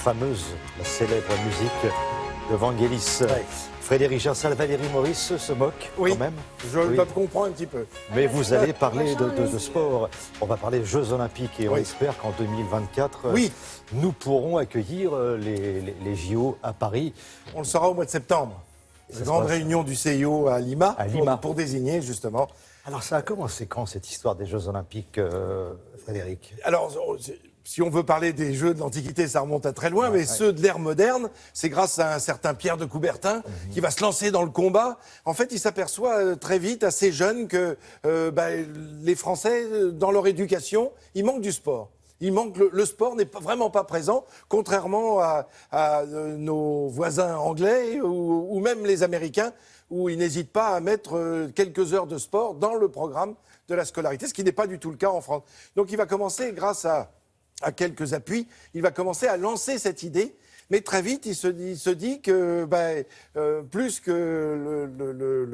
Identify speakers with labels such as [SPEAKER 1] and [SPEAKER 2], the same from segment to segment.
[SPEAKER 1] fameuse, la célèbre musique de Vangelis.
[SPEAKER 2] Ouais.
[SPEAKER 1] Frédéric Gersal, Valérie Maurice se moque quand même.
[SPEAKER 2] Je dois te comprendre un petit peu.
[SPEAKER 1] Mais vous allez parler de sport. On va parler Jeux Olympiques et on
[SPEAKER 2] Oui.
[SPEAKER 1] espère qu'en 2024,
[SPEAKER 2] Oui.
[SPEAKER 1] nous pourrons accueillir les JO à Paris.
[SPEAKER 2] On le saura au mois de septembre.
[SPEAKER 1] Ça
[SPEAKER 2] Une
[SPEAKER 1] se
[SPEAKER 2] grande
[SPEAKER 1] passe
[SPEAKER 2] réunion du CIO à Lima,
[SPEAKER 1] À Lima.
[SPEAKER 2] Pour désigner justement.
[SPEAKER 1] Alors ça a commencé quand cette histoire des Jeux Olympiques, Frédéric?
[SPEAKER 2] Alors, si on veut parler des Jeux de l'Antiquité, ça remonte à très loin, mais ceux de l'ère moderne, c'est grâce à un certain Pierre de Coubertin qui va se lancer dans le combat. En fait, il s'aperçoit très vite, assez jeune, que les Français, dans leur éducation, il manque du sport. Il manque le sport n'est vraiment pas présent, contrairement à nos voisins anglais ou même les Américains, où ils n'hésitent pas à mettre quelques heures de sport dans le programme de la scolarité, ce qui n'est pas du tout le cas en France. Donc il va commencer, grâce à quelques appuis, il va commencer à lancer cette idée. Mais très vite, il se dit que plus que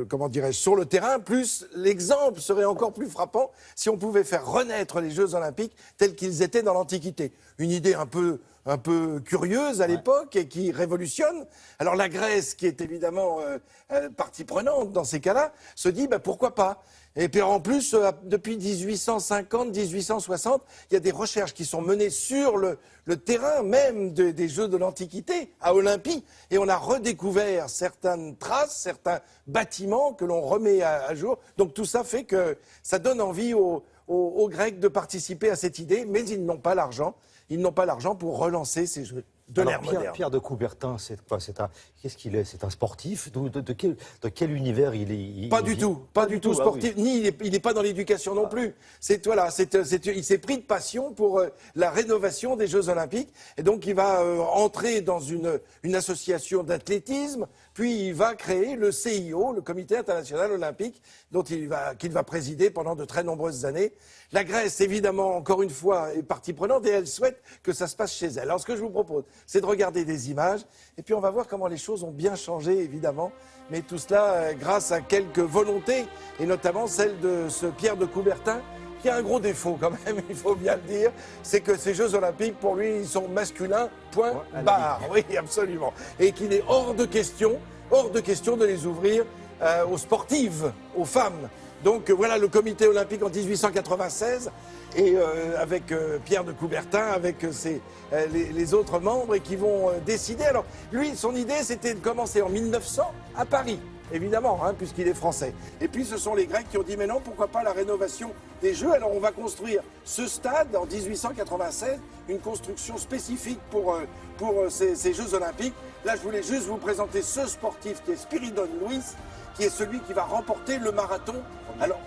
[SPEAKER 2] comment dirais-je, sur le terrain, plus l'exemple serait encore plus frappant si on pouvait faire renaître les Jeux Olympiques tels qu'ils étaient dans l'Antiquité. Une idée un peu curieuse à l'époque et qui révolutionne. Alors la Grèce, qui est évidemment partie prenante dans ces cas-là, se dit pourquoi pas. Et puis en plus, depuis 1850, 1860, il y a des recherches qui sont menées sur le terrain même des Jeux de l'Antiquité, à Olympie, et on a redécouvert certaines traces, certains bâtiments que l'on remet à jour. Donc tout ça fait que ça donne envie aux Grecs de participer à cette idée, mais ils n'ont pas l'argent. Ils n'ont pas l'argent pour relancer ces Jeux de l'ère moderne.
[SPEAKER 1] Pierre de Coubertin, c'est quoi? Qu'est-ce qu'il est? C'est un sportif? De quel univers il est?
[SPEAKER 2] Pas du tout sportif.
[SPEAKER 1] Ah oui.
[SPEAKER 2] Ni il n'est pas dans l'éducation non plus. Il s'est pris de passion pour la rénovation des Jeux Olympiques, et donc il va entrer dans une association d'athlétisme, puis il va créer le CIO, le Comité international olympique, qu'il va présider pendant de très nombreuses années. La Grèce, évidemment, encore une fois, est partie prenante et elle souhaite que ça se passe chez elle. Alors ce que je vous propose, c'est de regarder des images, et puis on va voir comment les choses ont bien changé, évidemment, mais tout cela grâce à quelques volontés, et notamment celle de ce Pierre de Coubertin, qui a un gros défaut quand même, il faut bien le dire, c'est que ces Jeux Olympiques, pour lui, ils sont masculins, point barre. Oui, absolument. Et qu'il est hors de question de les ouvrir aux sportives, aux femmes. Donc voilà le comité olympique en 1896, et avec Pierre de Coubertin, avec les autres membres, et qui vont décider. Alors lui, son idée, c'était de commencer en 1900 à Paris. Évidemment, puisqu'il est français. Et puis ce sont les Grecs qui ont dit, mais non, pourquoi pas la rénovation des Jeux? Alors on va construire ce stade en 1896, une construction spécifique pour ces Jeux Olympiques. Là, je voulais juste vous présenter ce sportif qui est Spiridon Louis, qui est celui qui va remporter le marathon. Alors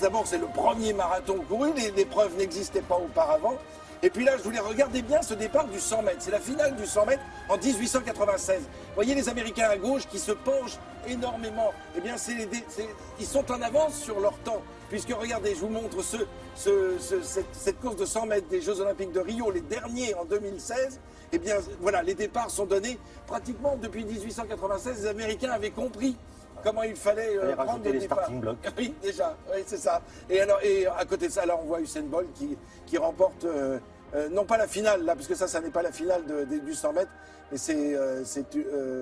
[SPEAKER 2] d'abord, c'est le premier marathon couru, l'épreuve n'existait pas auparavant. Et puis là, je voulais regarder bien ce départ du 100 mètres. C'est la finale du 100 mètres en 1896. Vous voyez les Américains à gauche qui se penchent énormément. Eh bien, ils sont en avance sur leur temps. Puisque, regardez, je vous montre cette course de 100 mètres des Jeux Olympiques de Rio, les derniers en 2016. Eh bien, voilà, les départs sont donnés. Pratiquement depuis 1896, les Américains avaient compris comment il fallait prendre
[SPEAKER 1] les
[SPEAKER 2] départ.
[SPEAKER 1] starting blocks.
[SPEAKER 2] Oui, déjà, oui, c'est ça. Et à côté de ça, là, on voit Usain Bolt qui remporte, non pas la finale, là, parce que ça n'est pas la finale du 100 mètres, mais c'est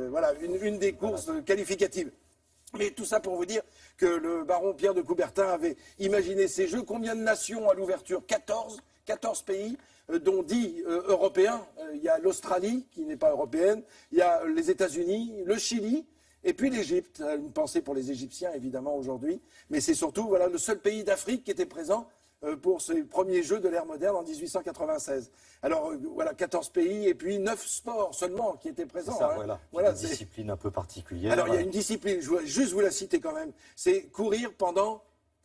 [SPEAKER 2] voilà, une des courses qualificatives. Mais tout ça pour vous dire que le baron Pierre de Coubertin avait imaginé ces Jeux. Combien de nations à l'ouverture? 14 pays, dont 10 européens. Il y a l'Australie, qui n'est pas européenne, il y a les États-Unis, le Chili, et puis l'Égypte. Une pensée pour les Égyptiens, évidemment, aujourd'hui. Mais c'est surtout le seul pays d'Afrique qui était présent pour ces premiers Jeux de l'ère moderne en 1896. Alors, 14 pays et puis 9 sports seulement qui étaient présents.
[SPEAKER 1] Ça, une discipline un peu particulière.
[SPEAKER 2] Alors, il y a une discipline, je vais juste vous la citer quand même, c'est courir pendant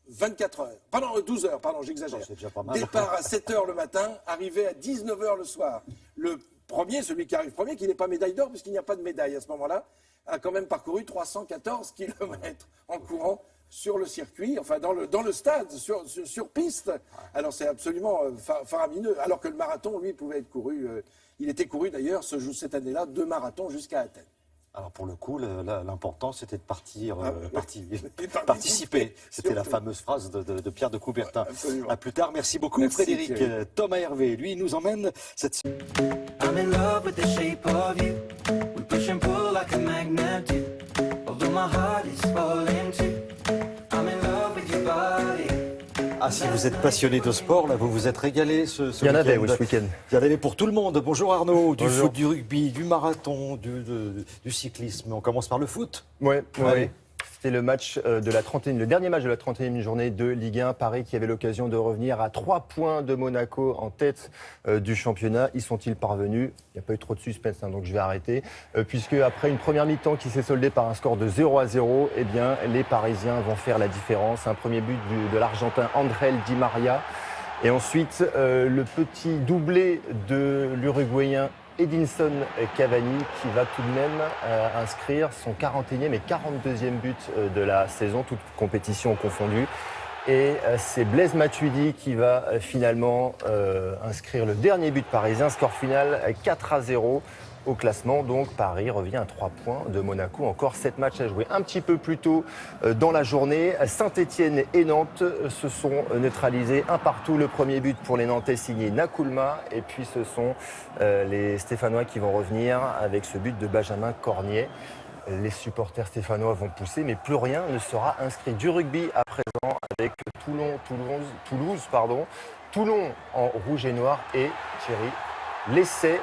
[SPEAKER 2] 24 heures. Pendant 12 heures, pardon, j'exagère.
[SPEAKER 1] C'est déjà pas mal.
[SPEAKER 2] Départ à 7 heures le matin, arrivé à 19 heures le soir. Le premier, celui qui arrive premier, qui n'est pas médaille d'or, puisqu'il n'y a pas de médaille à ce moment-là, a quand même parcouru 314 kilomètres en courant sur le circuit, enfin dans le stade, sur piste. Alors c'est absolument faramineux. Alors que le marathon, lui, pouvait être couru. Il était couru d'ailleurs cette année-là 2 marathons jusqu'à Athènes.
[SPEAKER 1] Alors pour le coup, l'important c'était de
[SPEAKER 2] participer.
[SPEAKER 1] participer. C'était la fameuse phrase de Pierre de Coubertin.
[SPEAKER 2] Absolument.
[SPEAKER 1] À plus tard, merci beaucoup
[SPEAKER 2] Merci,
[SPEAKER 1] Frédéric.
[SPEAKER 2] Thierry.
[SPEAKER 1] Thomas Hervé, lui, nous emmène cette...
[SPEAKER 3] I'm in love with the shape of you. We push and pull like a magnet do. Although my heart is falling too. I'm in love with your body.
[SPEAKER 1] Ah, si vous êtes passionné de sport, là, vous vous êtes régalé ce
[SPEAKER 4] Il y en avait,
[SPEAKER 1] week-end.
[SPEAKER 4] oui, ce week-end.
[SPEAKER 1] Il y en avait pour tout le monde. Bonjour Arnaud, du
[SPEAKER 4] Bonjour.
[SPEAKER 1] foot, du rugby, du marathon, du cyclisme. On commence par le foot.
[SPEAKER 4] Ouais.
[SPEAKER 1] Ouais.
[SPEAKER 4] C'était le match le dernier match de la 31e journée de Ligue 1. Paris qui avait l'occasion de revenir à 3 points de Monaco en tête du championnat. Y sont-ils parvenus? Il n'y a pas eu trop de suspense, donc je vais arrêter. Puisque après une première mi-temps qui s'est soldée par un score de 0-0, eh bien, les Parisiens vont faire la différence. Un premier but de l'Argentin André Di Maria. Et ensuite, le petit doublé de l'Uruguayen Edinson Cavani qui va tout de même inscrire son 41e et 42e but de la saison, toutes compétitions confondues. Et c'est Blaise Matuidi qui va finalement inscrire le dernier but parisien. Score final 4-0 au classement. Donc Paris revient à 3 points de Monaco. Encore 7 matchs à jouer. Un petit peu plus tôt dans la journée, Saint-Etienne et Nantes se sont neutralisés 1-1. Le premier but pour les Nantais signé Nakoulma. Et puis ce sont les Stéphanois qui vont revenir avec ce but de Benjamin Cornier. Les supporters stéphanois vont pousser, mais plus rien ne sera inscrit. Du rugby à présent avec Toulon en rouge et noir et Thierry, l'essai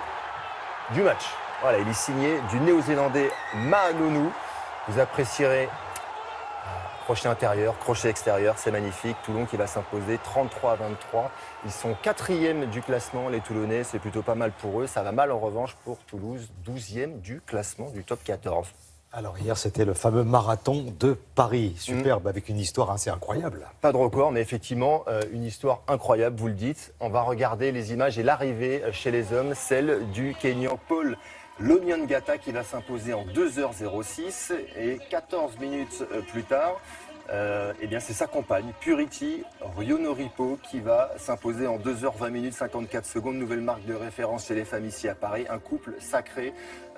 [SPEAKER 4] du match. Voilà, il est signé du néo-zélandais Maanonou. Vous apprécierez crochet intérieur, crochet extérieur, c'est magnifique. Toulon qui va s'imposer 33-23. Ils sont 4e du classement, les Toulonnais, c'est plutôt pas mal pour eux. Ça va mal en revanche pour Toulouse, 12e du classement du top 14.
[SPEAKER 1] Alors hier, c'était le fameux marathon de Paris. Superbe, avec une histoire assez incroyable.
[SPEAKER 4] Pas de record, mais effectivement, une histoire incroyable, vous le dites. On va regarder les images et l'arrivée chez les hommes, celle du Kényan Paul Lonyangata qui va s'imposer en 2h06 et 14 minutes plus tard, eh bien c'est sa compagne Purity Rionoripo qui va s'imposer en 2h20 54 secondes. Nouvelle marque de référence chez les femmes ici à Paris. Un couple sacré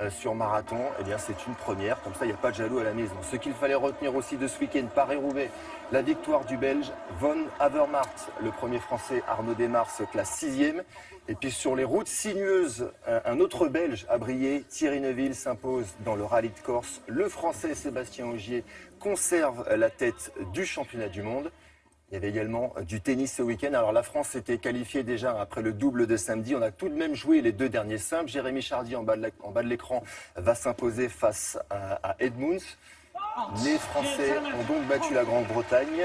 [SPEAKER 4] sur marathon, eh bien c'est une première. Comme ça, il n'y a pas de jaloux à la maison. Ce qu'il fallait retenir aussi de ce week-end, Paris-Roubaix, la victoire du Belge Von Avermaet, le premier Français Arnaud Desmars se classe 6e. Et puis sur les routes sinueuses, un autre Belge a brillé. Thierry Neuville s'impose dans le rallye de Corse. Le Français Sébastien Ogier conserve la tête du championnat du monde. Il y avait également du tennis ce week-end. Alors la France s'était qualifiée déjà après le double de samedi. On a tout de même joué les 2 derniers simples. Jérémy Chardy en bas de l'écran va s'imposer face à Edmunds. Les Français ont donc battu la Grande-Bretagne.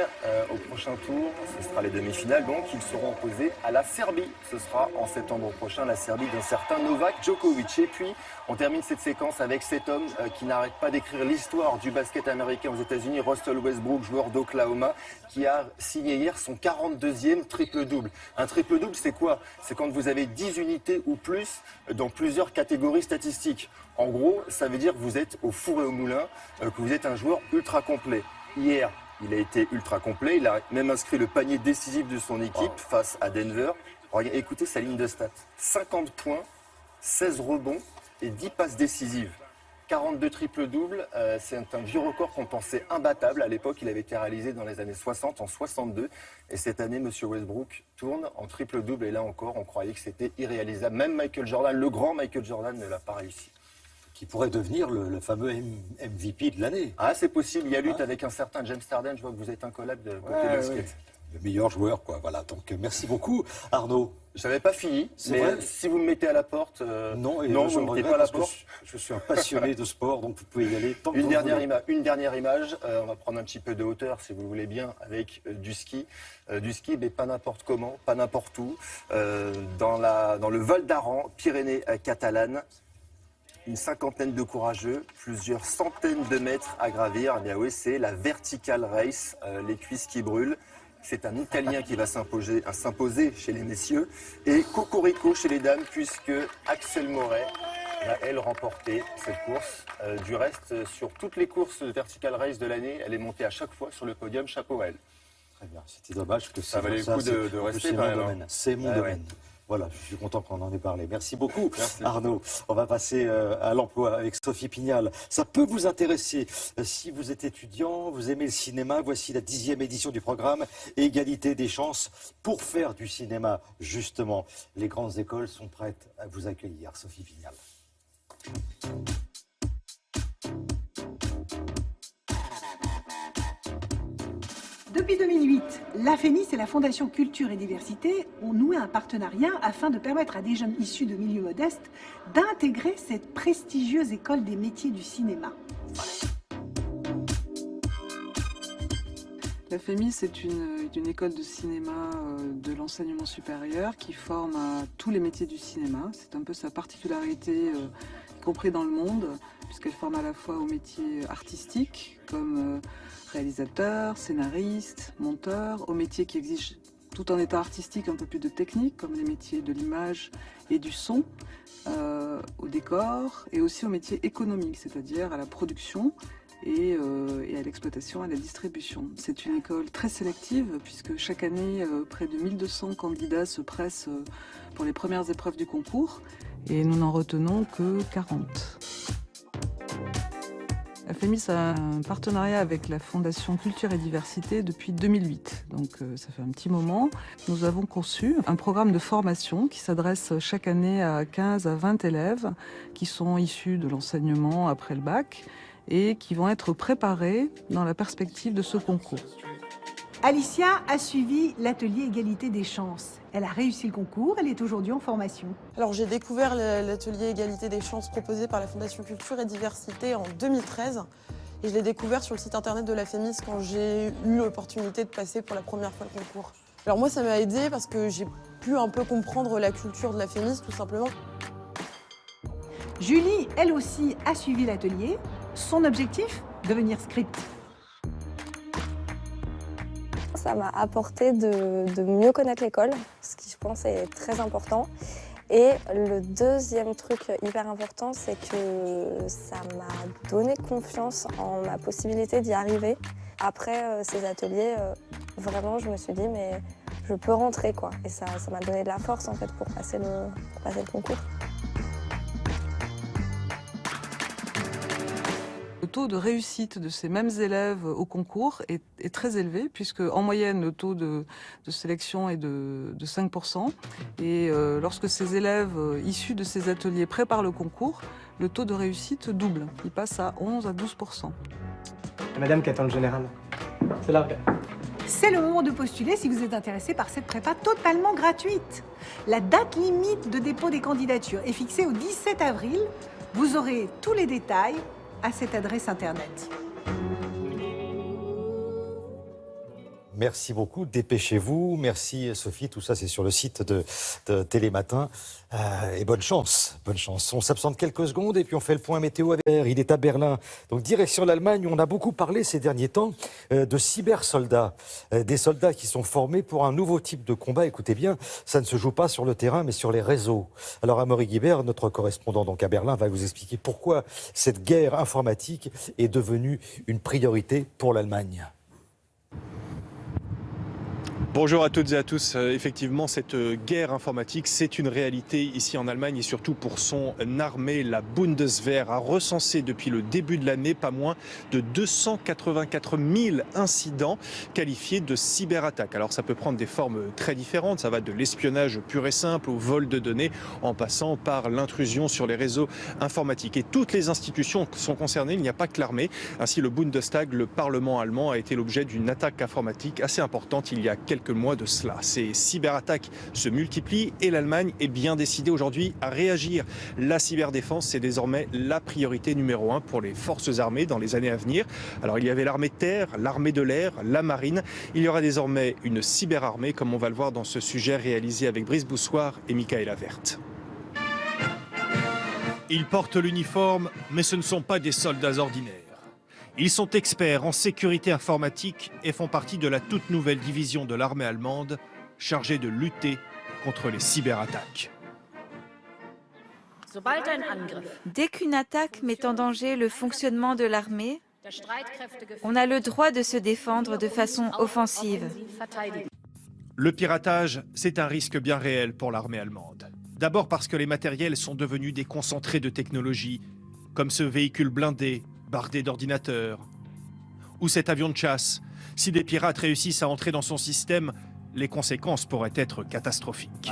[SPEAKER 4] Au prochain tour, ce sera les demi-finales. Donc, ils seront opposés à la Serbie. Ce sera en septembre prochain, la Serbie d'un certain Novak Djokovic. Et puis, on termine cette séquence avec cet homme qui n'arrête pas d'écrire l'histoire du basket américain aux États-Unis, Russell Westbrook, joueur d'Oklahoma, qui a signé hier son 42e triple-double. Un triple-double, c'est quoi? C'est quand vous avez 10 unités ou plus dans plusieurs catégories statistiques. En gros, ça veut dire que vous êtes au four et au moulin, que vous êtes un joueur ultra complet. Hier, il a été ultra complet. Il a même inscrit le panier décisif de son équipe face à Denver. Regardez, écoutez sa ligne de stats. 50 points, 16 rebonds et 10 passes décisives. 42 triple-doubles, c'est un vieux record qu'on pensait imbattable. À l'époque, il avait été réalisé dans les années 60, en 62. Et cette année, M. Westbrook tourne en triple-double. Et là encore, on croyait que c'était irréalisable. Même Michael Jordan, le grand Michael Jordan, ne l'a pas réussi.
[SPEAKER 1] Qui pourrait devenir le fameux MVP de l'année.
[SPEAKER 4] Ah, c'est possible. Il y a lutte avec un certain James Harden. Je vois que vous êtes un collab de côté basket.
[SPEAKER 1] Le meilleur joueur, quoi. Voilà. Donc, merci beaucoup, Arnaud.
[SPEAKER 4] Je n'avais pas fini, mais
[SPEAKER 1] vrai
[SPEAKER 4] si vous me mettez à la porte...
[SPEAKER 1] Non,
[SPEAKER 4] vous ne me mettez pas à la porte.
[SPEAKER 1] Je suis un passionné de sport, donc vous pouvez y aller tant que
[SPEAKER 4] Une
[SPEAKER 1] vous
[SPEAKER 4] dernière
[SPEAKER 1] voulez.
[SPEAKER 4] image, on va prendre un petit peu de hauteur, si vous voulez bien, avec du ski. Du ski, mais pas n'importe comment, pas n'importe où. Dans le Val d'Aran, Pyrénées catalanes. Une cinquantaine de courageux, plusieurs centaines de mètres à gravir. Eh bien oui, c'est la Vertical Race, les cuisses qui brûlent. C'est un Italien qui va s'imposer chez les messieurs. Et Cocorico chez les dames, puisque Axel Moret va, elle, remporter cette course. Du reste, sur toutes les courses Vertical Race de l'année, elle est montée à chaque fois sur le podium. Chapeau à elle.
[SPEAKER 1] Très bien. C'était dommage que
[SPEAKER 4] Ça valait le coup de rester quand même.
[SPEAKER 1] C'est mon domaine. Voilà, je suis content qu'on en ait parlé. Merci beaucoup,
[SPEAKER 4] Merci.
[SPEAKER 1] Arnaud. On va passer à l'emploi avec Sophie Pignal. Ça peut vous intéresser. Si vous êtes étudiant, vous aimez le cinéma, voici la 10e édition du programme Égalité des chances pour faire du cinéma, justement. Les grandes écoles sont prêtes à vous accueillir. Sophie Pignal.
[SPEAKER 5] Depuis 2008, la FEMIS et la Fondation Culture et Diversité ont noué un partenariat afin de permettre à des jeunes issus de milieux modestes d'intégrer cette prestigieuse école des métiers du cinéma.
[SPEAKER 6] La FEMIS est une école de cinéma de l'enseignement supérieur qui forme à tous les métiers du cinéma. C'est un peu sa particularité, y compris dans le monde, puisqu'elle forme à la fois aux métiers artistiques, comme réalisateur, scénariste, monteur, aux métiers qui exigent, tout en étant artistique, un peu plus de technique, comme les métiers de l'image et du son, au décor, et aussi aux métiers économiques, c'est-à-dire à la production et à l'exploitation, à la distribution. C'est une école très sélective, puisque chaque année, près de 1200 candidats se pressent pour les premières épreuves du concours, et nous n'en retenons que 40. La FEMIS a un partenariat avec la Fondation Culture et Diversité depuis 2008, donc ça fait un petit moment. Nous avons conçu un programme de formation qui s'adresse chaque année à 15 à 20 élèves qui sont issus de l'enseignement après le bac et qui vont être préparés dans la perspective de ce concours.
[SPEAKER 5] Alicia a suivi l'atelier Égalité des chances. Elle a réussi le concours, elle est aujourd'hui en formation.
[SPEAKER 7] Alors j'ai découvert l'atelier Égalité des chances proposé par la Fondation Culture et Diversité en 2013. Et je l'ai découvert sur le site internet de la FEMIS quand j'ai eu l'opportunité de passer pour la première fois le concours. Alors moi ça m'a aidé parce que j'ai pu un peu comprendre la culture de la FEMIS tout simplement.
[SPEAKER 5] Julie, elle aussi, a suivi l'atelier. Son objectif, devenir script.
[SPEAKER 8] Ça m'a apporté de mieux connaître l'école, ce qui je pense est très important. Et le deuxième truc hyper important, c'est que ça m'a donné confiance en ma possibilité d'y arriver. Après ces ateliers, vraiment je me suis dit mais je peux rentrer quoi. Et ça m'a donné de la force en fait pour passer le concours.
[SPEAKER 6] Le taux de réussite de ces mêmes élèves au concours est très élevé, puisque en moyenne le taux de sélection est de 5%. Et lorsque ces élèves issus de ces ateliers préparent le concours, le taux de réussite double. Il passe à 11 à 12%.
[SPEAKER 9] Madame qui attend le général. C'est là.
[SPEAKER 5] C'est le moment de postuler si vous êtes intéressé par cette prépa totalement gratuite. La date limite de dépôt des candidatures est fixée au 17 avril. Vous aurez tous les détails à cette adresse internet.
[SPEAKER 1] Merci beaucoup, dépêchez-vous. Merci Sophie, tout ça c'est sur le site de Télématin. Et bonne chance, bonne chance. On s'absente quelques secondes et puis on fait le point météo avec R. Il est à Berlin. Donc direction l'Allemagne, on a beaucoup parlé ces derniers temps de cybersoldats. Des soldats qui sont formés pour un nouveau type de combat. Écoutez bien, ça ne se joue pas sur le terrain mais sur les réseaux. Alors Amaury Guibert, notre correspondant donc à Berlin, va vous expliquer pourquoi cette guerre informatique est devenue une priorité pour l'Allemagne.
[SPEAKER 10] Bonjour à toutes et à tous. Effectivement, cette guerre informatique, c'est une réalité ici en Allemagne et surtout pour son armée. La Bundeswehr a recensé depuis le début de l'année pas moins de 284 000 incidents qualifiés de cyberattaques. Alors ça peut prendre des formes très différentes. Ça va de l'espionnage pur et simple au vol de données en passant par l'intrusion sur les réseaux informatiques. Et toutes les institutions sont concernées. Il n'y a pas que l'armée. Ainsi, le Bundestag, le Parlement allemand, a été l'objet d'une attaque informatique assez importante il y a quelques mois de cela. Ces cyberattaques se multiplient et l'Allemagne est bien décidée aujourd'hui à réagir. La cyberdéfense, c'est désormais la priorité numéro 1 pour les forces armées dans les années à venir. Alors il y avait l'armée de terre, l'armée de l'air, la marine. Il y aura désormais une cyberarmée, comme on va le voir dans ce sujet réalisé avec Brice Boussoir et Michaela Verte.
[SPEAKER 11] Ils portent l'uniforme, mais ce ne sont pas des soldats ordinaires. Ils sont experts en sécurité informatique et font partie de la toute nouvelle division de l'armée allemande chargée de lutter contre les cyberattaques.
[SPEAKER 12] Dès qu'une attaque met en danger le fonctionnement de l'armée, on a le droit de se défendre de façon offensive.
[SPEAKER 11] Le piratage, c'est un risque bien réel pour l'armée allemande. D'abord parce que les matériels sont devenus des concentrés de technologie, comme ce véhicule blindé, bardé d'ordinateurs, ou cet avion de chasse. Si des pirates réussissent à entrer dans son système, les conséquences pourraient être catastrophiques.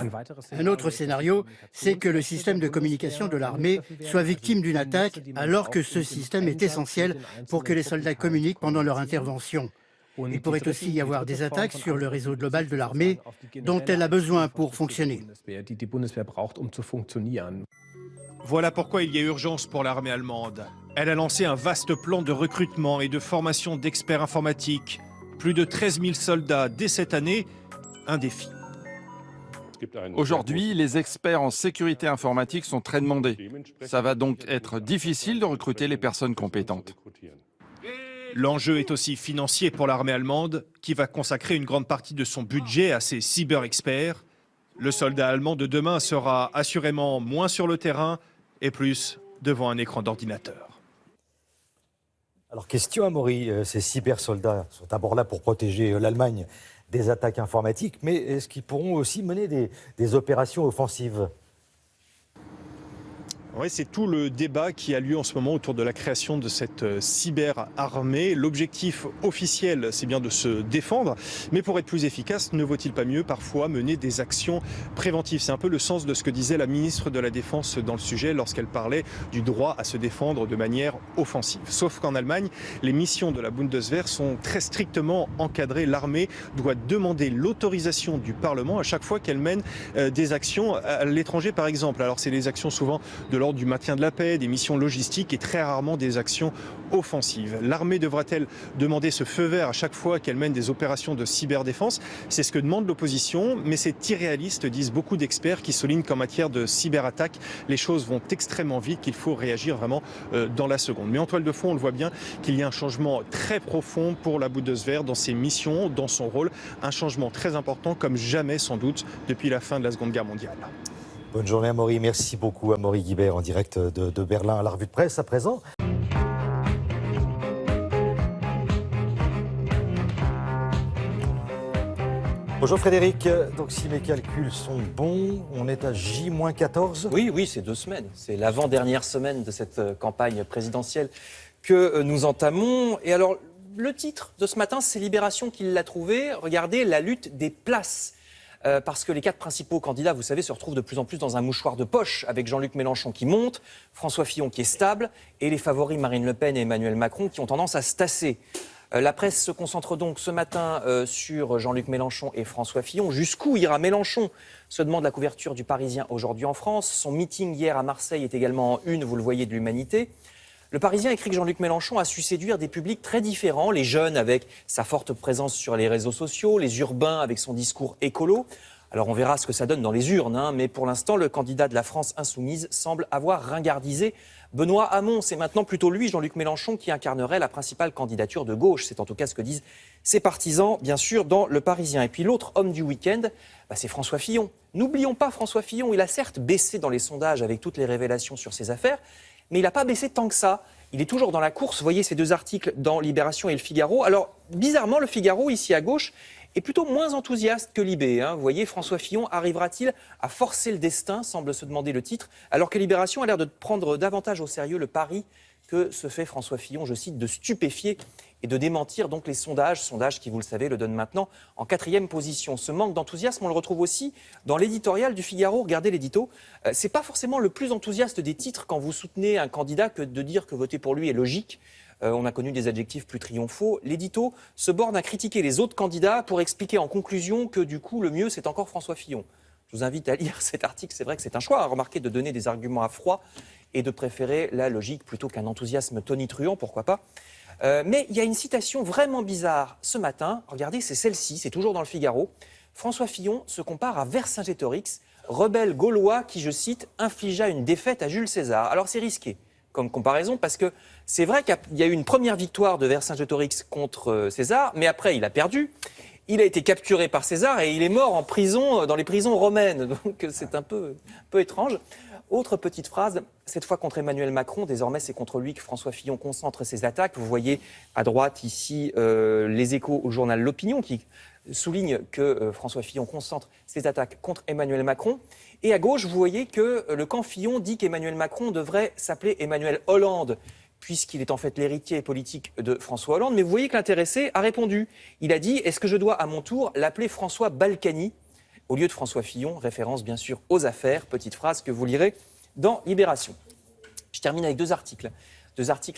[SPEAKER 13] Un autre scénario, c'est que le système de communication de l'armée soit victime d'une attaque alors que ce système est essentiel pour que les soldats communiquent pendant leur intervention. Il pourrait aussi y avoir des attaques sur le réseau global de l'armée dont elle a besoin pour fonctionner.
[SPEAKER 11] Voilà pourquoi il y a urgence pour l'armée allemande. Elle a lancé un vaste plan de recrutement et de formation d'experts informatiques. Plus de 13 000 soldats dès cette année, un défi.
[SPEAKER 14] Aujourd'hui, les experts en sécurité informatique sont très demandés. Ça va donc être difficile de recruter les personnes compétentes.
[SPEAKER 11] L'enjeu est aussi financier pour l'armée allemande, qui va consacrer une grande partie de son budget à ses cyber-experts. Le soldat allemand de demain sera assurément moins sur le terrain et plus devant un écran d'ordinateur.
[SPEAKER 1] Alors, question à Maury, ces cyber-soldats sont d'abord là pour protéger l'Allemagne des attaques informatiques, mais est-ce qu'ils pourront aussi mener des opérations offensives ?
[SPEAKER 10] Oui, c'est tout le débat qui a lieu en ce moment autour de la création de cette cyber-armée. L'objectif officiel, c'est bien de se défendre, mais pour être plus efficace, ne vaut-il pas mieux parfois mener des actions préventives ? C'est un peu le sens de ce que disait la ministre de la Défense dans le sujet lorsqu'elle parlait du droit à se défendre de manière offensive. Sauf qu'en Allemagne, les missions de la Bundeswehr sont très strictement encadrées. L'armée doit demander l'autorisation du Parlement à chaque fois qu'elle mène des actions à l'étranger, par exemple. Alors c'est des actions souvent de l'ordre du maintien de la paix, des missions logistiques et très rarement des actions offensives. L'armée devra-t-elle demander ce feu vert à chaque fois qu'elle mène des opérations de cyberdéfense ? C'est ce que demande l'opposition, mais c'est irréaliste, disent beaucoup d'experts qui soulignent qu'en matière de cyberattaque, les choses vont extrêmement vite, qu'il faut réagir vraiment dans la seconde. Mais en toile de fond, on le voit bien qu'il y a un changement très profond pour la Bundeswehr dans ses missions, dans son rôle, un changement très important comme jamais sans doute depuis la fin de la Seconde Guerre mondiale.
[SPEAKER 1] Bonne journée Amaury, merci beaucoup Amaury Guibert en direct de Berlin à la revue de presse à présent. Bonjour Frédéric, donc si mes calculs sont bons, on est à J-14 ?
[SPEAKER 15] Oui, c'est 2 semaines. C'est l'avant-dernière semaine de cette campagne présidentielle que nous entamons. Et alors, le titre de ce matin, c'est Libération qui l'a trouvé. Regardez, la lutte des places. Parce que les 4 principaux candidats, vous savez, se retrouvent de plus en plus dans un mouchoir de poche, avec Jean-Luc Mélenchon qui monte, François Fillon qui est stable, et les favoris Marine Le Pen et Emmanuel Macron qui ont tendance à se tasser. La presse se concentre donc ce matin sur Jean-Luc Mélenchon et François Fillon. Jusqu'où ira Mélenchon ? Se demande la couverture du Parisien aujourd'hui en France. Son meeting hier à Marseille est également en une, vous le voyez, de l'Humanité. Le Parisien écrit que Jean-Luc Mélenchon a su séduire des publics très différents, les jeunes avec sa forte présence sur les réseaux sociaux, les urbains avec son discours écolo. Alors on verra ce que ça donne dans les urnes, mais pour l'instant, le candidat de la France insoumise semble avoir ringardisé Benoît Hamon. C'est maintenant plutôt lui, Jean-Luc Mélenchon, qui incarnerait la principale candidature de gauche. C'est en tout cas ce que disent ses partisans, bien sûr, dans Le Parisien. Et puis l'autre homme du week-end, c'est François Fillon. N'oublions pas François Fillon, il a certes baissé dans les sondages avec toutes les révélations sur ses affaires, mais il n'a pas baissé tant que ça. Il est toujours dans la course. Vous voyez ces 2 articles dans Libération et Le Figaro. Alors, bizarrement, Le Figaro, ici à gauche, est plutôt moins enthousiaste que Libé. Vous voyez, François Fillon arrivera-t-il à forcer le destin, semble se demander le titre, alors que Libération a l'air de prendre davantage au sérieux le pari que se fait François Fillon, je cite, de stupéfier et de démentir donc les sondages qui, vous le savez, le donnent maintenant en 4e position. Ce manque d'enthousiasme, on le retrouve aussi dans l'éditorial du Figaro. Regardez l'édito. C'est pas forcément le plus enthousiaste des titres quand vous soutenez un candidat que de dire que voter pour lui est logique. On a connu des adjectifs plus triomphaux. L'édito se borne à critiquer les autres candidats pour expliquer en conclusion que du coup, le mieux, c'est encore François Fillon. Je vous invite à lire cet article. C'est vrai que c'est un choix. Remarquez de donner des arguments à froid et de préférer la logique plutôt qu'un enthousiasme tonitruant, pourquoi pas. Mais il y a une citation vraiment bizarre ce matin. Regardez, c'est celle-ci, c'est toujours dans le Figaro. François Fillon se compare à Vercingétorix, rebelle gaulois qui, je cite, infligea une défaite à Jules César. Alors c'est risqué comme comparaison parce que c'est vrai qu'il y a eu une première victoire de Vercingétorix contre César, mais après il a perdu. Il a été capturé par César et il est mort en prison, dans les prisons romaines. Donc c'est un peu étrange. Autre petite phrase, cette fois contre Emmanuel Macron, désormais c'est contre lui que François Fillon concentre ses attaques. Vous voyez à droite ici les Échos au journal L'Opinion qui souligne que François Fillon concentre ses attaques contre Emmanuel Macron. Et à gauche, vous voyez que le camp Fillon dit qu'Emmanuel Macron devrait s'appeler Emmanuel Hollande, puisqu'il est en fait l'héritier politique de François Hollande. Mais vous voyez que l'intéressé a répondu. Il a dit « Est-ce que je dois à mon tour l'appeler François Balkany ?» au lieu de François Fillon, référence bien sûr aux affaires, petite phrase que vous lirez dans Libération. Je termine avec deux articles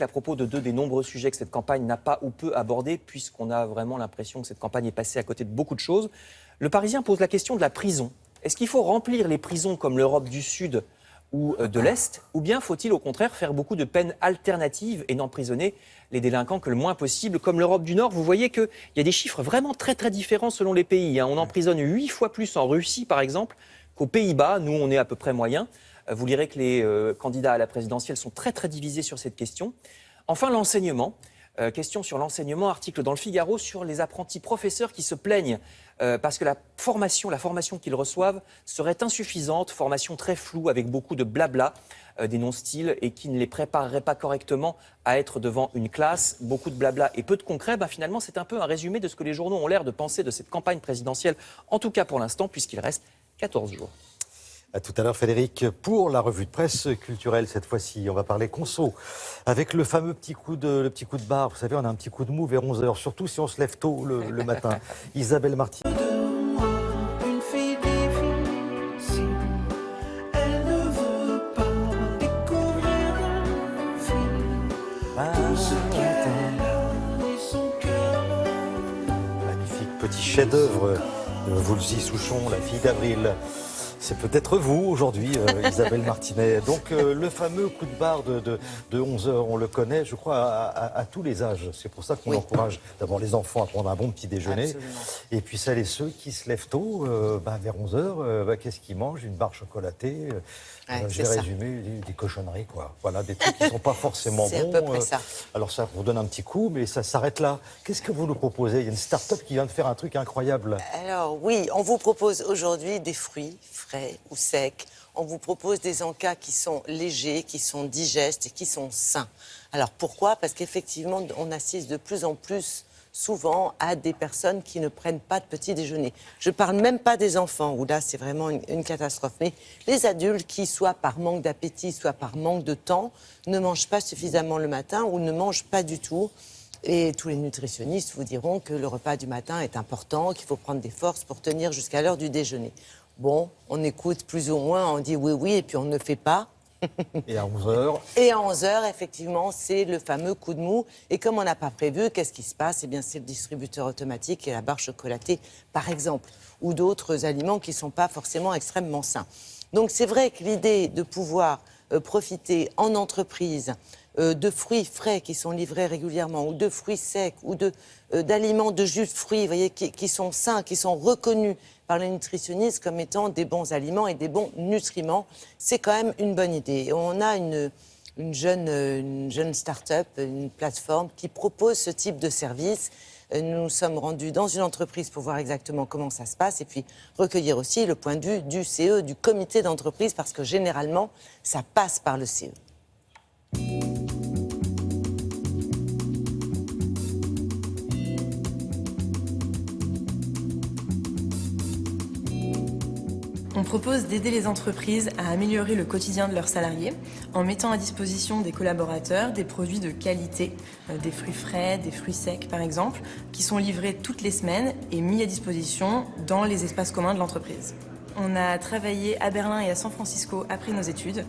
[SPEAKER 15] à propos de deux des nombreux sujets que cette campagne n'a pas ou peu abordés, puisqu'on a vraiment l'impression que cette campagne est passée à côté de beaucoup de choses. Le Parisien pose la question de la prison. Est-ce qu'il faut remplir les prisons comme l'Europe du Sud ou de l'Est, ou bien faut-il au contraire faire beaucoup de peines alternatives et n'emprisonner les délinquants que le moins possible, comme l'Europe du Nord? Vous voyez qu'il y a des chiffres vraiment très très différents selon les pays. On emprisonne 8 fois plus en Russie, par exemple, qu'aux Pays-Bas. Nous, on est à peu près moyen. Vous lirez que les candidats à la présidentielle sont très très divisés sur cette question. Enfin, l'enseignement. Question sur l'enseignement, article dans le Figaro sur les apprentis professeurs qui se plaignent parce que la formation qu'ils reçoivent serait insuffisante, formation très floue avec beaucoup de blabla, des non-styles et qui ne les préparerait pas correctement à être devant une classe. Beaucoup de blabla et peu de concret. Finalement, c'est un peu un résumé de ce que les journaux ont l'air de penser de cette campagne présidentielle, en tout cas pour l'instant, puisqu'il reste 14 jours.
[SPEAKER 1] À tout à l'heure, Frédéric, pour la revue de presse culturelle cette fois-ci. On va parler conso avec le fameux petit coup de barre. Vous savez, on a un petit coup de mou vers 11h, surtout si on se lève tôt le matin. Isabelle Martinez.
[SPEAKER 3] Une fille difficile, elle ne veut pas découvrir un film. Tout ce qu'elle a et son cœur.
[SPEAKER 1] Magnifique petit chef-d'œuvre de Woolsey Souchon, la fille d'Avril. C'est peut-être vous aujourd'hui, Isabelle Martinez. Donc le fameux coup de barre de 11h, on le connaît, je crois, à tous les âges. C'est pour ça qu'on encourage d'abord les enfants à prendre un bon petit déjeuner. Absolument. Et puis celles et ceux qui se lèvent tôt, vers 11h, qu'est-ce qu'ils mangent? Une barre chocolatée. Je vais résumer des cochonneries, quoi. Voilà, des trucs qui ne sont pas forcément bons.
[SPEAKER 16] C'est à peu près ça.
[SPEAKER 1] Alors ça vous donne un petit coup, mais ça s'arrête là. Qu'est-ce que vous nous proposez? Il y a une start-up qui vient de faire un truc incroyable.
[SPEAKER 16] Alors oui, on vous propose aujourd'hui des fruits frais ou secs. On vous propose des encas qui sont légers, qui sont digestes et qui sont sains. Alors pourquoi? Parce qu'effectivement, on assiste de plus en plus souvent à des personnes qui ne prennent pas de petit déjeuner. Je ne parle même pas des enfants, où là c'est vraiment une catastrophe, mais les adultes qui, soit par manque d'appétit, soit par manque de temps, ne mangent pas suffisamment le matin ou ne mangent pas du tout. Et tous les nutritionnistes vous diront que le repas du matin est important, qu'il faut prendre des forces pour tenir jusqu'à l'heure du déjeuner. Bon, on écoute plus ou moins, on dit oui, et puis on ne fait pas.
[SPEAKER 1] Et à 11h?
[SPEAKER 16] Et à 11h, effectivement, c'est le fameux coup de mou. Et comme on n'a pas prévu, qu'est-ce qui se passe? Eh bien, c'est le distributeur automatique et la barre chocolatée, par exemple, ou d'autres aliments qui ne sont pas forcément extrêmement sains. Donc, c'est vrai que l'idée de pouvoir profiter en entreprise de fruits frais qui sont livrés régulièrement, ou de fruits secs, ou d'aliments de jus de fruits, vous voyez, qui sont sains, qui sont reconnus par les nutritionnistes comme étant des bons aliments et des bons nutriments, c'est quand même une bonne idée. On a une jeune start-up, une plateforme qui propose ce type de service. Nous nous sommes rendus dans une entreprise pour voir exactement comment ça se passe et puis recueillir aussi le point de vue du CE, du comité d'entreprise, parce que généralement, ça passe par le CE.
[SPEAKER 17] On propose d'aider les entreprises à améliorer le quotidien de leurs salariés en mettant à disposition des collaborateurs des produits de qualité, des fruits frais, des fruits secs par exemple, qui sont livrés toutes les semaines et mis à disposition dans les espaces communs de l'entreprise. On a travaillé à Berlin et à San Francisco après nos études.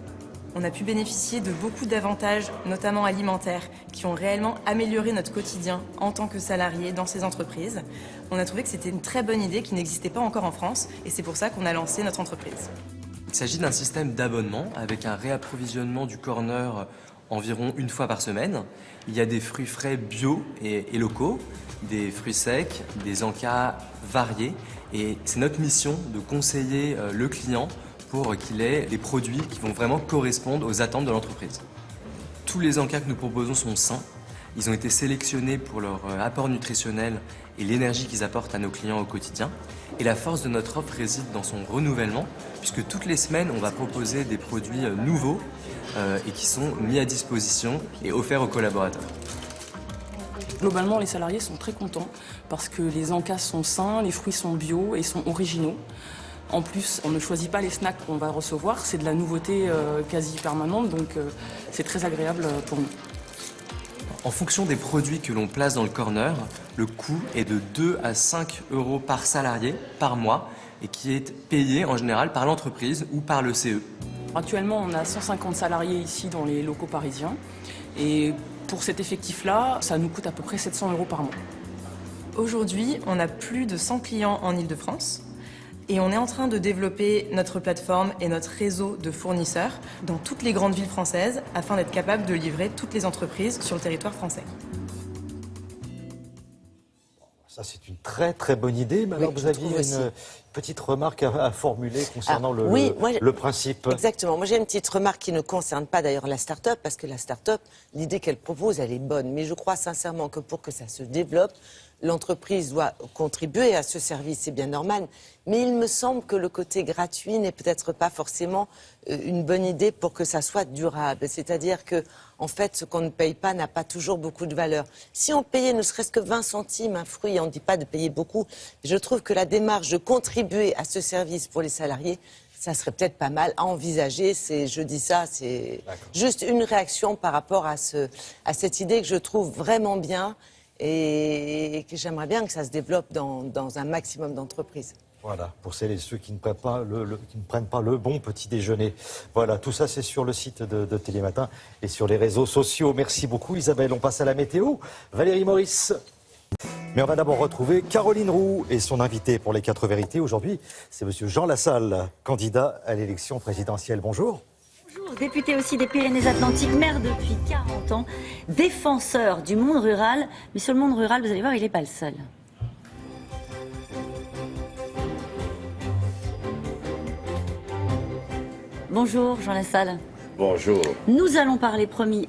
[SPEAKER 17] On a pu bénéficier de beaucoup d'avantages, notamment alimentaires, qui ont réellement amélioré notre quotidien en tant que salariés dans ces entreprises. On a trouvé que c'était une très bonne idée qui n'existait pas encore en France et c'est pour ça qu'on a lancé notre entreprise.
[SPEAKER 18] Il s'agit d'un système d'abonnement avec un réapprovisionnement du corner environ une fois par semaine. Il y a des fruits frais bio et locaux, des fruits secs, des encas variés et c'est notre mission de conseiller le client pour qu'il ait des produits qui vont vraiment correspondre aux attentes de l'entreprise. Tous les encas que nous proposons sont sains. Ils ont été sélectionnés pour leur apport nutritionnel et l'énergie qu'ils apportent à nos clients au quotidien. Et la force de notre offre réside dans son renouvellement, puisque toutes les semaines, on va proposer des produits nouveaux et qui sont mis à disposition et offerts aux collaborateurs.
[SPEAKER 17] Globalement, les salariés sont très contents parce que les encas sont sains, les fruits sont bio et sont originaux. En plus, on ne choisit pas les snacks qu'on va recevoir, c'est de la nouveauté quasi permanente, donc c'est très agréable pour nous.
[SPEAKER 18] En fonction des produits que l'on place dans le corner, le coût est de 2 à 5 euros par salarié par mois et qui est payé en général par l'entreprise ou par le CE.
[SPEAKER 17] Actuellement, on a 150 salariés ici dans les locaux parisiens et pour cet effectif-là, ça nous coûte à peu près 700 euros par mois. Aujourd'hui, on a plus de 100 clients en Île-de-France. Et on est en train de développer notre plateforme et notre réseau de fournisseurs dans toutes les grandes villes françaises afin d'être capable de livrer toutes les entreprises sur le territoire français.
[SPEAKER 1] Ça, c'est une très très bonne idée. Mais alors, vous aviez une petite remarque à formuler concernant le principe.
[SPEAKER 16] Exactement. Moi, j'ai une petite remarque qui ne concerne pas d'ailleurs la start-up, parce que la start-up, l'idée qu'elle propose, elle est bonne. Mais je crois sincèrement que pour que ça se développe, l'entreprise doit contribuer à ce service, c'est bien normal. Mais il me semble que le côté gratuit n'est peut-être pas forcément une bonne idée pour que ça soit durable. C'est-à-dire que, en fait, ce qu'on ne paye pas n'a pas toujours beaucoup de valeur. Si on payait ne serait-ce que 20 centimes un fruit, on ne dit pas de payer beaucoup, je trouve que la démarche de contribuer à ce service pour les salariés, ça serait peut-être pas mal à envisager. Je dis ça, c'est juste une réaction par rapport à cette idée que je trouve vraiment bien et que j'aimerais bien que ça se développe dans un maximum d'entreprises.
[SPEAKER 1] Voilà, pour celles et ceux qui ne prennent pas le bon petit déjeuner. Voilà, tout ça c'est sur le site de Télématin et sur les réseaux sociaux. Merci beaucoup Isabelle. On passe à la météo. Valérie Maurice. Mais on va d'abord retrouver Caroline Roux et son invité pour les 4 vérités. Aujourd'hui, c'est monsieur Jean Lassalle, candidat à l'élection présidentielle. Bonjour.
[SPEAKER 19] Bonjour, député aussi des Pyrénées-Atlantiques, maire depuis 40 ans, défenseur du monde rural. Mais sur le monde rural, vous allez voir, il n'est pas le seul. Bonjour Jean Lassalle.
[SPEAKER 20] Bonjour.
[SPEAKER 19] Nous allons parler, promis,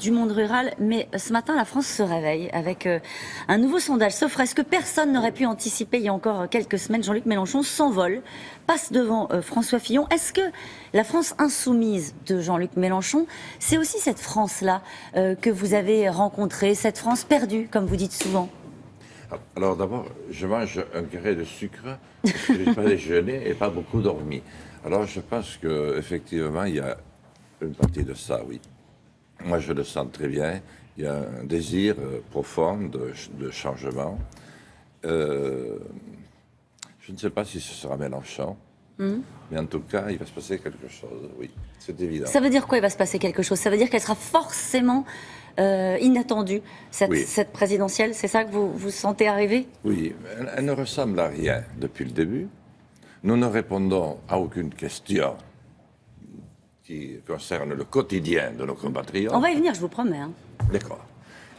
[SPEAKER 19] du monde rural, mais ce matin, la France se réveille avec un nouveau sondage. Sauf est-ce que personne n'aurait pu anticiper il y a encore quelques semaines, Jean-Luc Mélenchon s'envole, passe devant François Fillon. Est-ce que la France insoumise de Jean-Luc Mélenchon, c'est aussi cette France-là que vous avez rencontrée, cette France perdue, comme vous dites souvent?
[SPEAKER 20] Alors d'abord, je mange un carré de sucre parce que je n'ai pas déjeuné et pas beaucoup dormi. Alors je pense qu'effectivement, il y a une partie de ça, oui. Moi, je le sens très bien. Il y a un désir profond de changement. Je ne sais pas si ce sera Mélenchon, mais en tout cas, il va se passer quelque chose, oui. C'est évident.
[SPEAKER 19] Ça veut dire quoi, il va se passer quelque chose? Ça veut dire qu'elle sera forcément inattendue, cette présidentielle? C'est ça que vous sentez arriver?
[SPEAKER 20] Oui, elle ne ressemble à rien depuis le début. Nous ne répondons à aucune question qui concerne le quotidien de nos compatriotes.
[SPEAKER 19] On va y venir, je vous promets. Hein.
[SPEAKER 20] D'accord.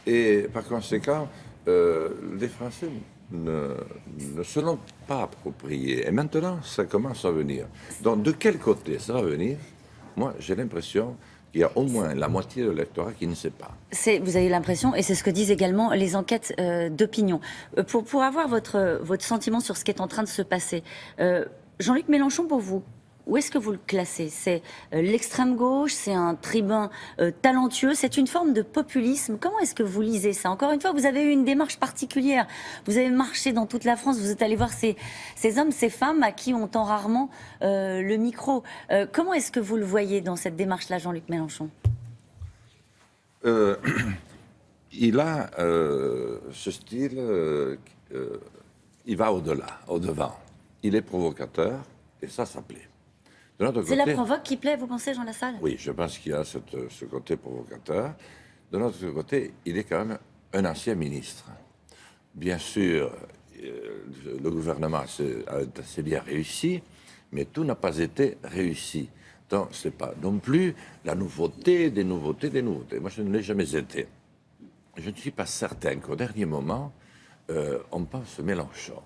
[SPEAKER 20] Et par conséquent, les Français ne se l'ont pas approprié. Et maintenant, ça commence à venir. Donc, de quel côté ça va venir? Moi, j'ai l'impression qu'il y a au moins la moitié de l'électorat qui ne sait pas.
[SPEAKER 19] Vous avez l'impression, et c'est ce que disent également les enquêtes d'opinion. Pour avoir votre sentiment sur ce qui est en train de se passer, Jean-Luc Mélenchon, pour vous, où est-ce que vous le classez? C'est l'extrême gauche, c'est un tribun talentueux, c'est une forme de populisme. Comment est-ce que vous lisez ça? Encore une fois, vous avez eu une démarche particulière. Vous avez marché dans toute la France, vous êtes allé voir ces hommes, ces femmes à qui on tend rarement le micro. Comment est-ce que vous le voyez dans cette démarche-là, Jean-Luc Mélenchon?
[SPEAKER 20] Il a ce style, il va au-delà, au-devant. Il est provocateur, et ça plaît.
[SPEAKER 19] C'est la provoque qui plaît, vous pensez, Jean Lassalle?
[SPEAKER 20] Oui, je pense qu'il y a ce côté provocateur. De l'autre côté, il est quand même un ancien ministre. Bien sûr, le gouvernement a assez bien réussi, mais tout n'a pas été réussi. Donc, ce n'est pas non plus la nouveauté, des nouveautés. Moi, je ne l'ai jamais été. Je ne suis pas certain qu'au dernier moment, on pense Mélenchon.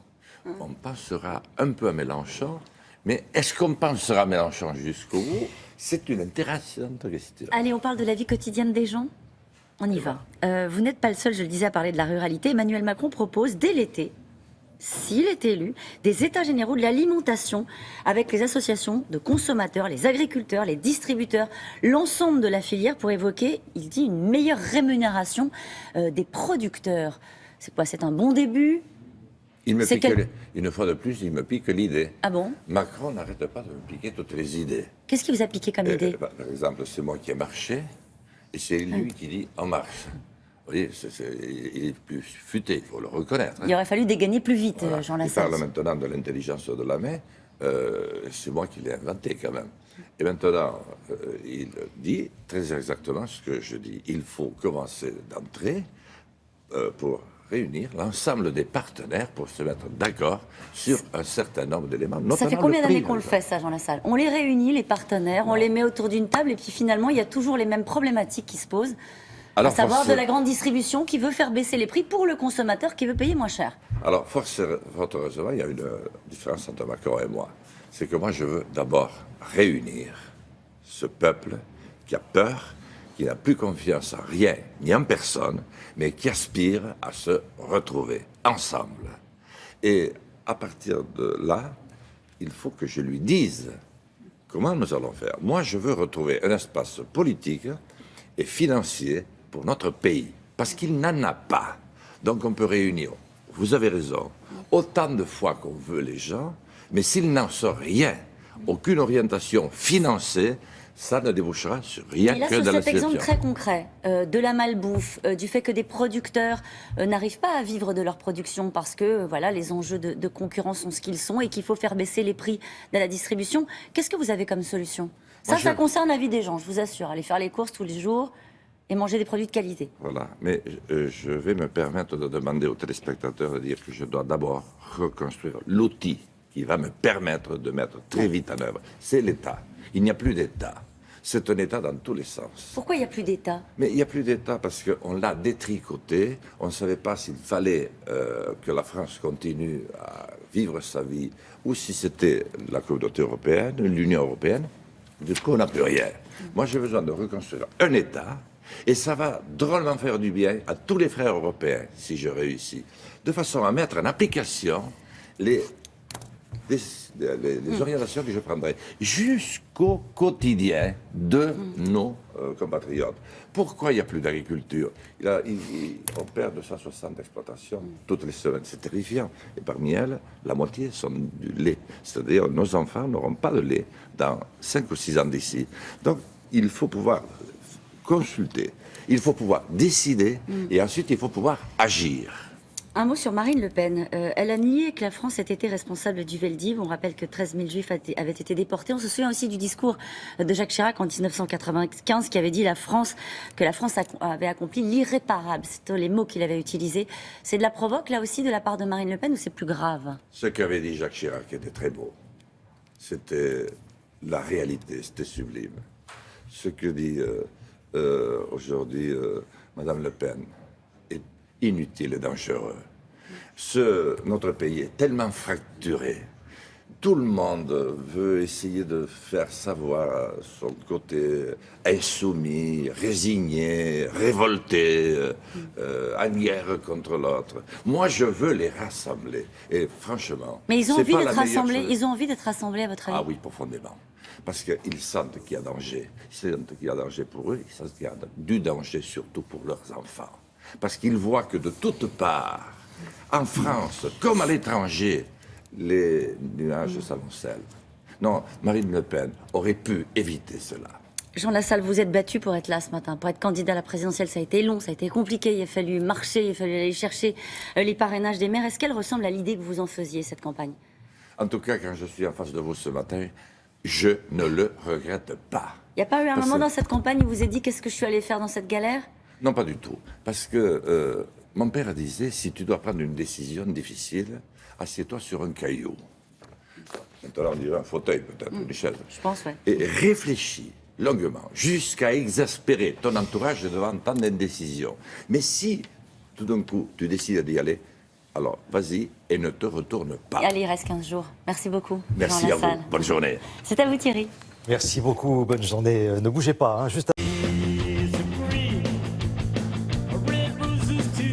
[SPEAKER 20] On pensera un peu à Mélenchon, mais est-ce qu'on pensera à Mélenchon jusqu'au bout? C'est une intéressante question.
[SPEAKER 19] Allez, on parle de la vie quotidienne des gens. On y va. Vous n'êtes pas le seul, je le disais, à parler de la ruralité. Emmanuel Macron propose, dès l'été, s'il est élu, des états généraux de l'alimentation avec les associations de consommateurs, les agriculteurs, les distributeurs, l'ensemble de la filière pour évoquer, il dit, une meilleure rémunération des producteurs. C'est quoi? C'est un bon début?
[SPEAKER 20] Une fois de plus, il me pique l'idée.
[SPEAKER 19] Ah bon?
[SPEAKER 20] Macron n'arrête pas de me piquer toutes les idées.
[SPEAKER 19] Qu'est-ce qui vous a piqué comme idée?
[SPEAKER 20] Par exemple, c'est moi qui ai marché, et c'est lui qui dit « en marche ». Vous voyez, il est plus futé, il faut le reconnaître.
[SPEAKER 19] Il aurait fallu dégainer plus vite,
[SPEAKER 20] Voilà.
[SPEAKER 19] Jean
[SPEAKER 20] Il
[SPEAKER 19] Lassalle.
[SPEAKER 20] parle maintenant de l'intelligence de la main, c'est moi qui l'ai inventé quand même. Et maintenant, il dit très exactement ce que je dis. Il faut commencer d'entrée pour réunir l'ensemble des partenaires pour se mettre d'accord sur un certain nombre d'éléments.
[SPEAKER 19] Ça fait combien d'années qu'on le fait, ça, Jean Lassalle? On les réunit, les partenaires, on les met autour d'une table, et puis finalement, il y a toujours les mêmes problématiques qui se posent. À savoir de la grande distribution qui veut faire baisser les prix pour le consommateur qui veut payer moins cher.
[SPEAKER 20] Alors, fort heureusement, il y a une différence entre Macron et moi. C'est que moi, je veux d'abord réunir ce peuple qui a peur, qui n'a plus confiance en rien ni en personne, mais qui aspire à se retrouver ensemble. Et à partir de là, il faut que je lui dise comment nous allons faire. Moi, je veux retrouver un espace politique et financier pour notre pays, parce qu'il n'en a pas. Donc on peut réunir, vous avez raison, autant de fois qu'on veut les gens, mais s'il n'en sort rien, aucune orientation financée, ça ne débouchera sur rien
[SPEAKER 19] Et là,
[SPEAKER 20] que
[SPEAKER 19] sur
[SPEAKER 20] de la
[SPEAKER 19] cet exemple
[SPEAKER 20] sélection.
[SPEAKER 19] très concret de la malbouffe, du fait que des producteurs n'arrivent pas à vivre de leur production parce que voilà, les enjeux de concurrence sont ce qu'ils sont et qu'il faut faire baisser les prix de la distribution, qu'est-ce que vous avez comme solution? Ça concerne la vie des gens, je vous assure. Aller faire les courses tous les jours et manger des produits de qualité.
[SPEAKER 20] Voilà, mais je vais me permettre de demander aux téléspectateurs de dire que je dois d'abord reconstruire l'outil qui va me permettre de mettre très vite en œuvre. C'est l'État. Il n'y a plus d'État. C'est un État dans tous les sens.
[SPEAKER 19] Pourquoi il n'y a plus d'État?
[SPEAKER 20] Mais il n'y a plus d'État parce qu'on l'a détricoté. On ne savait pas s'il fallait que la France continue à vivre sa vie ou si c'était la communauté européenne, l'Union européenne. Du coup, on n'a plus rien. Moi, j'ai besoin de reconstruire un État et ça va drôlement faire du bien à tous les frères européens si je réussis. De façon à mettre en application les orientations que je prendrai jusqu'au quotidien de nos compatriotes. Pourquoi il n'y a plus d'agriculture? On perd 260 exploitations toutes les semaines. C'est terrifiant. Et parmi elles, la moitié sont du lait. C'est-à-dire nos enfants n'auront pas de lait dans 5 ou 6 ans d'ici. Donc, il faut pouvoir consulter, il faut pouvoir décider et ensuite il faut pouvoir agir.
[SPEAKER 19] Un mot sur Marine Le Pen. Elle a nié que la France ait été responsable du Veldiv. On rappelle que 13 000 Juifs avaient été déportés. On se souvient aussi du discours de Jacques Chirac en 1995 qui avait dit que la France avait accompli l'irréparable. C'était les mots qu'il avait utilisés. C'est de la provoque, là aussi, de la part de Marine Le Pen, ou c'est plus grave?
[SPEAKER 20] Ce qu'avait dit Jacques Chirac était très beau. C'était la réalité, c'était sublime. Ce que dit aujourd'hui Madame Le Pen est inutile et dangereux. Notre pays est tellement fracturé. Tout le monde veut essayer de faire savoir son côté insoumis, résigné, révolté, en guerre contre l'autre. Moi, je veux les rassembler. Et franchement,
[SPEAKER 19] mais ils ont
[SPEAKER 20] c'est
[SPEAKER 19] envie
[SPEAKER 20] pas
[SPEAKER 19] d'être
[SPEAKER 20] la meilleure
[SPEAKER 19] rassemblés.
[SPEAKER 20] chose.
[SPEAKER 19] Ils ont envie d'être rassemblés, à votre avis?
[SPEAKER 20] Ah oui, profondément. Parce qu'ils sentent qu'il y a danger. Ils sentent qu'il y a danger pour eux. Ils sentent qu'il y a du danger surtout pour leurs enfants. Parce qu'ils voient que de toutes parts, en France comme à l'étranger, les nuages s'amoncellent. Non, Marine Le Pen aurait pu éviter cela.
[SPEAKER 19] Jean Lassalle, vous êtes battu pour être là ce matin, pour être candidat à la présidentielle. Ça a été long, ça a été compliqué. Il a fallu marcher, il a fallu aller chercher les parrainages des maires. Est-ce qu'elle ressemble à l'idée que vous en faisiez, cette campagne?
[SPEAKER 20] En tout cas, quand je suis en face de vous ce matin, je ne le regrette pas.
[SPEAKER 19] Il n'y a pas eu un moment dans cette campagne où vous vous êtes dit qu'est-ce que je suis allé faire dans cette galère?
[SPEAKER 20] Non, pas du tout. Parce que mon père disait, si tu dois prendre une décision difficile, assieds-toi sur un caillou. Maintenant, on dirait un fauteuil, peut-être, une chaise.
[SPEAKER 19] Je pense, oui.
[SPEAKER 20] Et réfléchis longuement, jusqu'à exaspérer ton entourage devant tant d'indécision. Mais si, tout d'un coup, tu décides d'y aller, alors vas-y et ne te retourne pas.
[SPEAKER 19] Allez, il reste 15 jours. Merci beaucoup.
[SPEAKER 20] Merci
[SPEAKER 19] Jean
[SPEAKER 20] à vous.
[SPEAKER 19] Lassalle.
[SPEAKER 20] Bonne journée.
[SPEAKER 19] C'est à vous, Thierry.
[SPEAKER 1] Merci beaucoup, bonne journée. Ne bougez pas, hein, juste
[SPEAKER 3] Red roses too.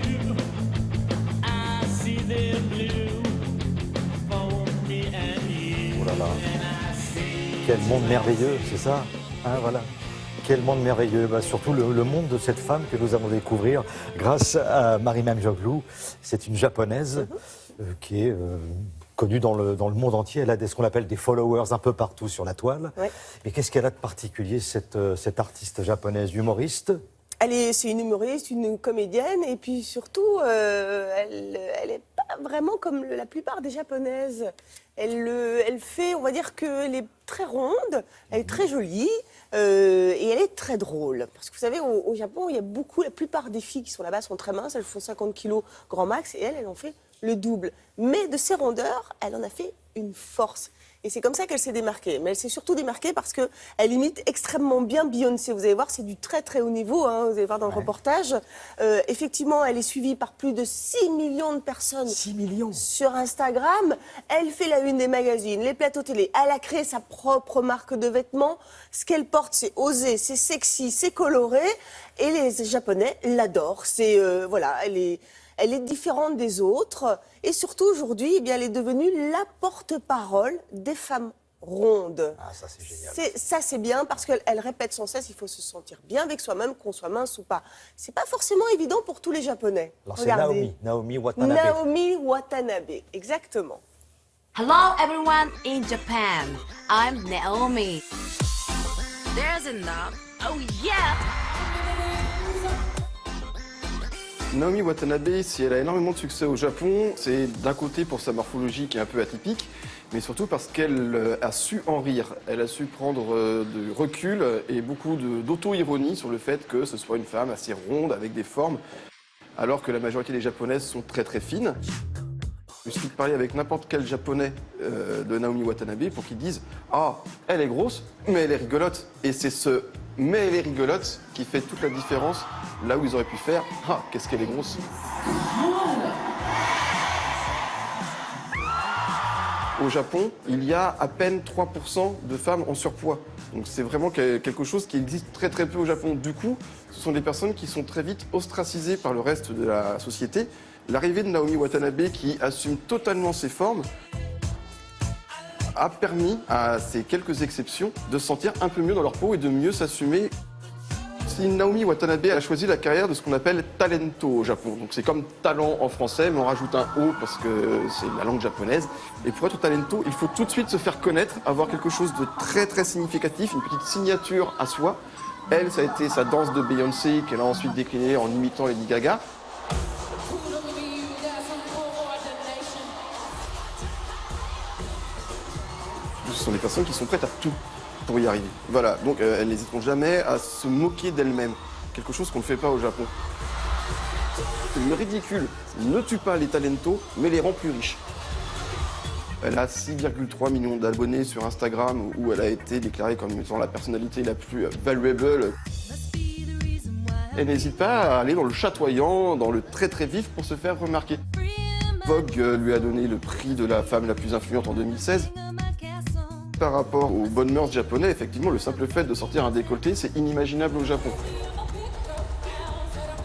[SPEAKER 3] I see them blue.
[SPEAKER 1] monde merveilleux, c'est ça, hein, voilà. Quel monde merveilleux, surtout le monde de cette femme que nous allons découvrir grâce à Marie-Mame Joglou. C'est une japonaise qui est connue dans le monde entier. Elle a ce qu'on appelle des followers un peu partout sur la toile. Ouais. Mais qu'est-ce qu'elle a de particulier, cette artiste japonaise, humoriste?
[SPEAKER 21] C'est une humoriste, une comédienne, et puis surtout, elle n'est pas vraiment comme la plupart des japonaises. Elle fait, on va dire qu'elle est très ronde, elle est très jolie, et elle est très drôle. Parce que vous savez, au Japon, il y a la plupart des filles qui sont là-bas sont très minces, elles font 50 kilos grand max, et elle en fait le double. Mais de ses rondeurs, elle en a fait une force. Et c'est comme ça qu'elle s'est démarquée. Mais elle s'est surtout démarquée parce qu'elle imite extrêmement bien Beyoncé. Vous allez voir, c'est du très très haut niveau, hein, vous allez voir dans le reportage. Effectivement, elle est suivie par plus de 6 millions de personnes
[SPEAKER 2] 6 millions.
[SPEAKER 21] Sur Instagram. Elle fait la une des magazines, les plateaux télé. Elle a créé sa propre marque de vêtements. Ce qu'elle porte, c'est osé, c'est sexy, c'est coloré. Et les Japonais l'adorent. Voilà, elle est différente des autres et surtout aujourd'hui, eh bien, elle est devenue la porte-parole des femmes rondes.
[SPEAKER 1] Ah, ça c'est génial.
[SPEAKER 21] Ça c'est bien parce qu'elle répète sans cesse, il faut se sentir bien avec soi-même, qu'on soit mince ou pas. C'est pas forcément évident pour tous les Japonais.
[SPEAKER 1] Alors c'est Naomi Watanabe.
[SPEAKER 21] Naomi Watanabe, exactement.
[SPEAKER 22] Hello everyone in Japan. I'm Naomi. There's enough. Oh yeah.
[SPEAKER 23] Naomi Watanabe, si elle a énormément de succès au Japon, c'est d'un côté pour sa morphologie qui est un peu atypique, mais surtout parce qu'elle a su en rire. Elle a su prendre du recul et beaucoup d'auto-ironie sur le fait que ce soit une femme assez ronde, avec des formes, alors que la majorité des japonaises sont très très fines. Il suffit de parler avec n'importe quel japonais de Naomi Watanabe pour qu'ils disent « Ah, elle est grosse, mais elle est rigolote ». Et c'est ce « mais elle est rigolote » qui fait toute la différence là où ils auraient pu faire « Ah, qu'est-ce qu'elle est grosse ». Au Japon, il y a à peine 3% de femmes en surpoids. Donc c'est vraiment quelque chose qui existe très très peu au Japon. Du coup, ce sont des personnes qui sont très vite ostracisées par le reste de la société. L'arrivée de Naomi Watanabe, qui assume totalement ses formes, a permis à ces quelques exceptions de se sentir un peu mieux dans leur peau et de mieux s'assumer. Si Naomi Watanabe a choisi la carrière de ce qu'on appelle talento au Japon. Donc c'est comme talent en français, mais on rajoute un O parce que c'est la langue japonaise. Et pour être talento, il faut tout de suite se faire connaître, avoir quelque chose de très très significatif, une petite signature à soi. Elle, ça a été sa danse de Beyoncé qu'elle a ensuite déclinée en imitant Lady Gaga. Ce sont des personnes qui sont prêtes à tout pour y arriver. Voilà, donc elles n'hésiteront jamais à se moquer d'elles-mêmes. Quelque chose qu'on ne fait pas au Japon. Le ridicule ne tue pas les talentos, mais les rend plus riches. Elle a 6,3 millions d'abonnés sur Instagram, où elle a été déclarée comme étant la personnalité la plus valuable. Elle n'hésite pas à aller dans le chatoyant, dans le très très vif pour se faire remarquer. Vogue lui a donné le prix de la femme la plus influente en 2016. Par rapport aux bonnes mœurs japonais, effectivement, le simple fait de sortir un décolleté, c'est inimaginable au Japon.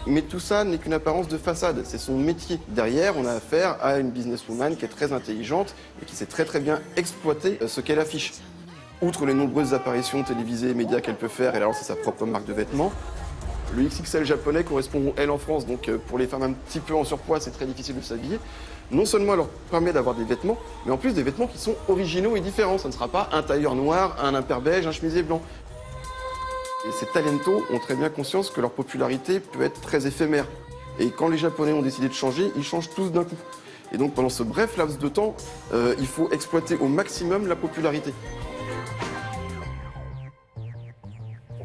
[SPEAKER 23] Mais tout ça n'est qu'une apparence de façade, c'est son métier. Derrière, on a affaire à une businesswoman qui est très intelligente et qui sait très très bien exploiter ce qu'elle affiche. Outre les nombreuses apparitions télévisées et médias qu'elle peut faire, elle a lancé sa propre marque de vêtements. Le XXL japonais correspond, elle, en France, donc pour les femmes un petit peu en surpoids, c'est très difficile de s'habiller. Non seulement elle leur permet d'avoir des vêtements, mais en plus des vêtements qui sont originaux et différents. Ça ne sera pas un tailleur noir, un imper beige, un chemisier blanc. Et ces talentos ont très bien conscience que leur popularité peut être très éphémère. Et quand les Japonais ont décidé de changer, ils changent tous d'un coup. Et donc pendant ce bref laps de temps, il faut exploiter au maximum la popularité.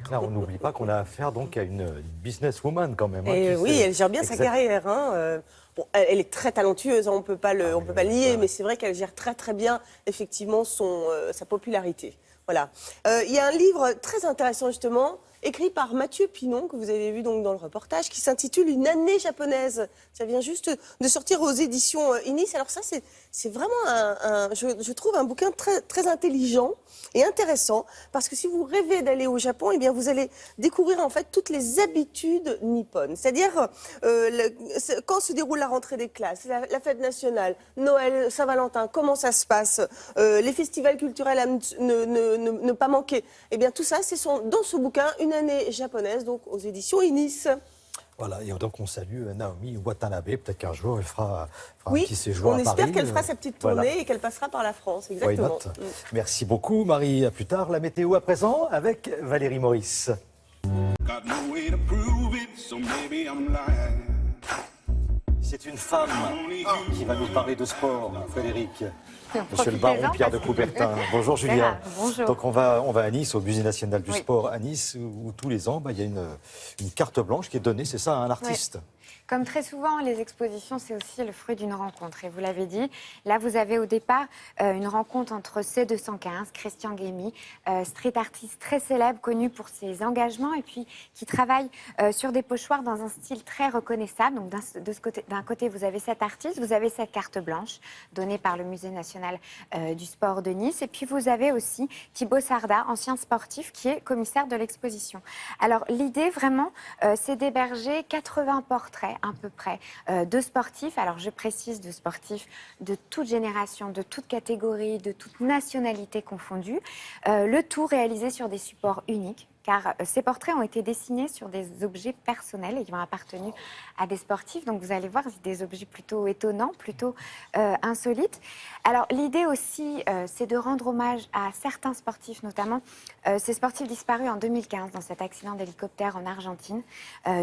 [SPEAKER 1] Là, on n'oublie pas qu'on a affaire donc à une businesswoman quand même.
[SPEAKER 21] Et oui, elle gère bien sa carrière. Hein. Bon, elle est très talentueuse, hein, on peut pas le nier, mais c'est vrai qu'elle gère très très bien effectivement sa popularité. Voilà. Il y a un livre très intéressant justement, écrit par Mathieu Pinon, que vous avez vu donc dans le reportage, qui s'intitule Une année japonaise. Ça vient juste de sortir aux éditions Inis. Alors ça, c'est vraiment je trouve un bouquin très, très intelligent et intéressant, parce que si vous rêvez d'aller au Japon, eh bien vous allez découvrir en fait toutes les habitudes nippones. C'est-à-dire quand se déroule la rentrée des classes, la fête nationale, Noël, Saint-Valentin, comment ça se passe, les festivals culturels à ne pas manquer. Eh bien tout ça, c'est dans ce bouquin Une année japonaise, donc aux éditions Inis.
[SPEAKER 1] Voilà, et donc on salue Naomi Watanabe. Peut-être qu'un jour elle fera un
[SPEAKER 21] oui,
[SPEAKER 1] petit séjour à Paris.
[SPEAKER 21] on espère qu'elle fera sa petite tournée
[SPEAKER 1] voilà.
[SPEAKER 21] et qu'elle passera par la France, exactement.
[SPEAKER 1] Merci beaucoup Marie, à plus tard. La météo à présent avec Valérie Maurice. C'est une femme qui va nous parler de sport, Frédéric. Monsieur le baron Pierre de Coubertin. Bonjour Julien.
[SPEAKER 4] Bonjour.
[SPEAKER 1] Donc on va à Nice, au Musée national du sport à Nice, où tous les ans, il y a une carte blanche qui est donnée, c'est ça, à un artiste.
[SPEAKER 4] Oui. Comme très souvent, les expositions, c'est aussi le fruit d'une rencontre. Et vous l'avez dit, là, vous avez au départ une rencontre entre C215, Christian Guémy, street artiste très célèbre, connu pour ses engagements et puis qui travaille sur des pochoirs dans un style très reconnaissable. Donc d'un côté, vous avez cet artiste, vous avez cette carte blanche donnée par le Musée national du sport de Nice. Et puis vous avez aussi Thibaut Sarda, ancien sportif, qui est commissaire de l'exposition. Alors l'idée, vraiment, c'est d'héberger 80 portraits à peu près de sportifs, alors je précise de sportifs de toute génération, de toute catégorie, de toute nationalité confondue, le tout réalisé sur des supports uniques, car ces portraits ont été dessinés sur des objets personnels et qui ont appartenu à des sportifs. Donc vous allez voir, c'est des objets plutôt étonnants, plutôt insolites. Alors l'idée aussi, c'est de rendre hommage à certains sportifs, notamment ces sportifs disparus en 2015 dans cet accident d'hélicoptère en Argentine.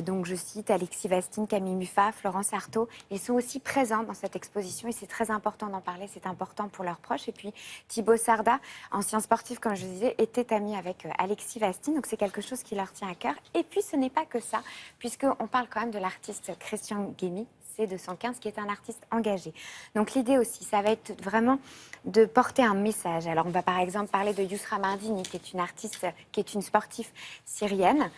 [SPEAKER 4] Donc je cite Alexis Vastine, Camille Muffat, Florence Artaud. Ils sont aussi présents dans cette exposition et c'est très important d'en parler, c'est important pour leurs proches. Et puis Thibaut Sarda, ancien sportif, comme je disais, était ami avec Alexis Vastine. Donc c'est quelque chose qui leur tient à cœur. Et puis ce n'est pas que ça, puisqu'on parle quand même de l'artiste Christian Guémy, C215, qui est un artiste engagé. Donc l'idée aussi, ça va être vraiment de porter un message. Alors on va par exemple parler de Yousra Mardini, qui est une artiste, qui est une sportive syrienne,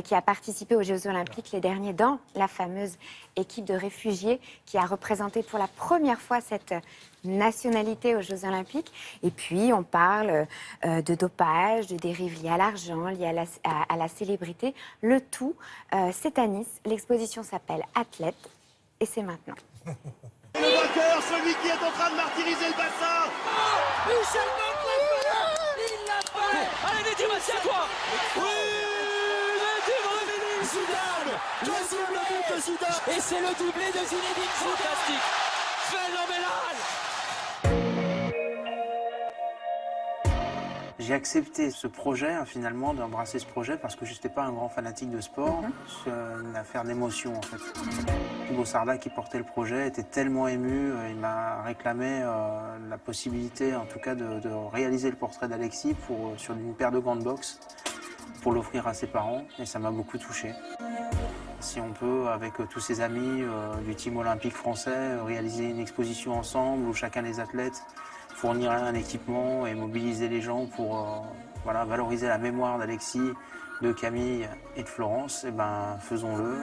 [SPEAKER 4] qui a participé aux Jeux Olympiques les derniers dans la fameuse équipe de réfugiés, qui a représenté pour la première fois cette nationalité aux Jeux Olympiques. Et puis on parle de dopage, de dérives liées à l'argent, liées à la célébrité. Le tout, c'est à Nice. L'exposition s'appelle Athlète. Et c'est maintenant.
[SPEAKER 7] Le vainqueur, celui qui est en train de martyriser le bassin. Oh, Michel Boclet, il l'a fait. Allez, Mehdi, merci à toi. Oui, Mehdi Zidane, deuxième but de Zidane. Et c'est le doublé de Zinedine Zidane. Fantastique, phénoménal.
[SPEAKER 8] J'ai accepté ce projet, finalement, d'embrasser ce projet parce que je n'étais pas un grand fanatique de sport. C'est une affaire d'émotion, en fait. Thibaut Sarda, qui portait le projet, était tellement ému. Il m'a réclamé la possibilité, en tout cas, de réaliser le portrait d'Alexis sur une paire de gants de boxe pour l'offrir à ses parents. Et ça m'a beaucoup touché. Si on peut, avec tous ses amis du team olympique français, réaliser une exposition ensemble où chacun des athlètes fournirait un équipement et mobiliser les gens pour valoriser la mémoire d'Alexis, de Camille et de Florence, eh ben, faisons-le.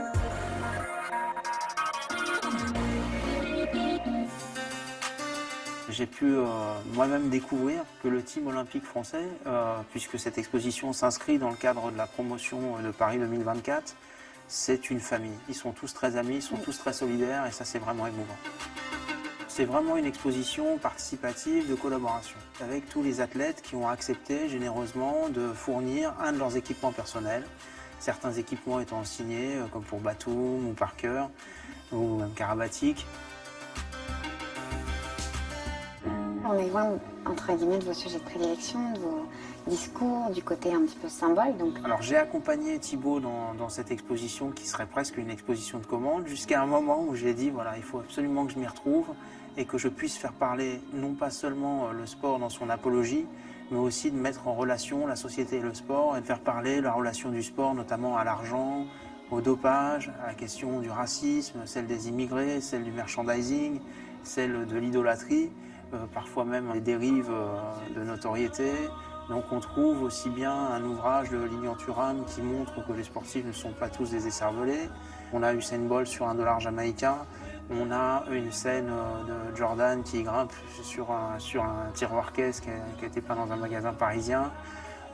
[SPEAKER 8] J'ai pu moi-même découvrir que le team olympique français, puisque cette exposition s'inscrit dans le cadre de la promotion de Paris 2024, c'est une famille. Ils sont tous très amis, ils sont tous très solidaires et ça, c'est vraiment émouvant. C'est vraiment une exposition participative de collaboration avec tous les athlètes qui ont accepté généreusement de fournir un de leurs équipements personnels. Certains équipements étant signés, comme pour Batum ou Parker ou même Karabatic.
[SPEAKER 4] On est loin, entre guillemets, de vos sujets de prédilection, de vos discours, du côté un petit peu symbole. Donc...
[SPEAKER 8] Alors j'ai accompagné Thibaut dans cette exposition qui serait presque une exposition de commande, jusqu'à un moment où j'ai dit, voilà, il faut absolument que je m'y retrouve et que je puisse faire parler non pas seulement le sport dans son apologie, mais aussi de mettre en relation la société et le sport et de faire parler la relation du sport notamment à l'argent, au dopage, à la question du racisme, celle des immigrés, celle du merchandising, celle de l'idolâtrie, parfois même des dérives de notoriété, Donc on trouve aussi bien un ouvrage de Lilian Thuram qui montre que les sportifs ne sont pas tous des écervelés. On a Usain Bolt sur $1 jamaïcain. On a une scène de Jordan qui grimpe sur un tiroir-caisse qui a été peint dans un magasin parisien.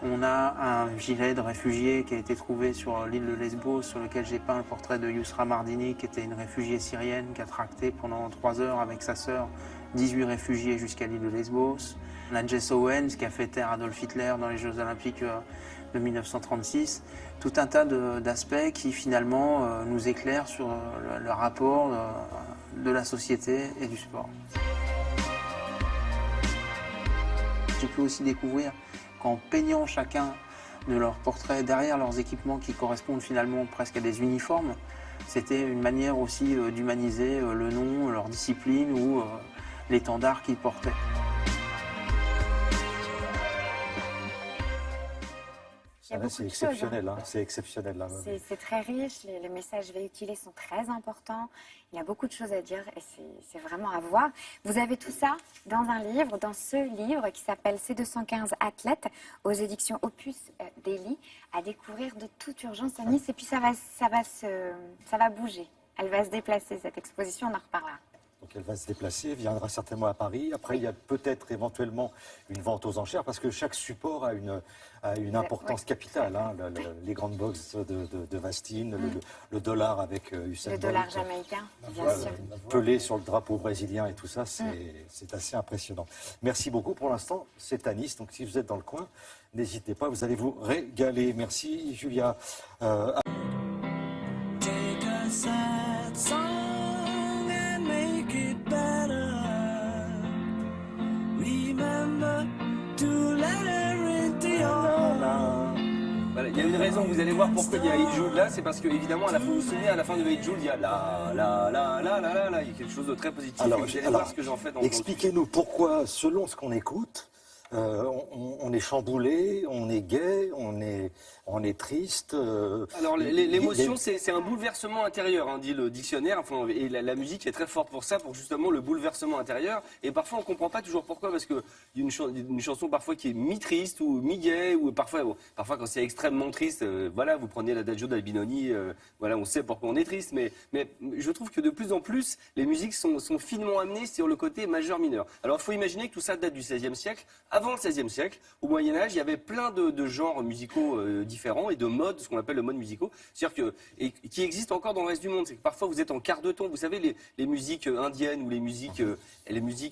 [SPEAKER 8] On a un gilet de réfugié qui a été trouvé sur l'île de Lesbos, sur lequel j'ai peint le portrait de Yousra Mardini, qui était une réfugiée syrienne qui a tracté pendant 3 heures avec sa sœur 18 réfugiés jusqu'à l'île de Lesbos. On a Jess Owens qui a fait taire Adolf Hitler dans les Jeux Olympiques de 1936. Tout un tas d'aspects qui finalement nous éclairent sur le rapport de la société et du sport. J'ai pu aussi découvrir qu'en peignant chacun de leurs portraits derrière leurs équipements qui correspondent finalement presque à des uniformes, c'était une manière aussi d'humaniser le nom, leur discipline ou l'étendard qu'ils portaient.
[SPEAKER 1] C'est exceptionnel, hein. C'est exceptionnel. Là.
[SPEAKER 4] C'est très riche, les messages véhiculés sont très importants, il y a beaucoup de choses à dire et c'est vraiment à voir. Vous avez tout ça dans un livre, dans ce livre qui s'appelle C215 Athlètes aux éditions Opus Daily, à découvrir de toute urgence à Nice et puis ça va bouger, elle va se déplacer cette exposition, on en reparlera.
[SPEAKER 1] Donc elle va se déplacer, viendra certainement à Paris. Après, il y a peut-être éventuellement une vente aux enchères parce que chaque support a une importance capitale. Hein. Les grandes boxes de Vastine, le dollar avec Usain Bolt.
[SPEAKER 4] Le dollar jamaïcain, bien sûr.
[SPEAKER 1] Pelé sur le drapeau brésilien et tout ça, c'est assez impressionnant. Merci beaucoup. Pour l'instant, c'est à Nice. Donc si vous êtes dans le coin, n'hésitez pas, vous allez vous régaler. Merci Julia.
[SPEAKER 5] Voilà, il y a une raison, vous allez voir pourquoi il y a It Joule là, c'est parce que évidemment à la fin, vous vous souvenez, à la fin de It Joule, il y a il y a quelque chose de très positif.
[SPEAKER 1] Alors,
[SPEAKER 5] vous allez voir ce que j'en fais dans
[SPEAKER 1] expliquez-nous pourquoi, selon ce qu'on écoute, on est chamboulé, on est gai, on est triste.
[SPEAKER 5] Alors l'émotion, c'est un bouleversement intérieur, hein, dit le dictionnaire. Enfin, et la musique est très forte pour ça, pour justement le bouleversement intérieur. Et parfois on comprend pas toujours pourquoi, parce que il y a une chanson parfois qui est mi-triste ou mi-gai, ou parfois quand c'est extrêmement triste, voilà, vous prenez l'Adagio d'Albinoni, voilà, on sait pourquoi on est triste. Mais je trouve que de plus en plus les musiques sont finement amenées sur le côté majeur-mineur. Alors il faut imaginer que tout ça date du XVIe siècle. Avant le XVIe siècle, au Moyen Âge, il y avait plein de genres musicaux différents et de modes, ce qu'on appelle le mode musicaux, c'est-à-dire qui existent encore dans le reste du monde. C'est que parfois vous êtes en quart de ton. Vous savez, les musiques indiennes ou les musiques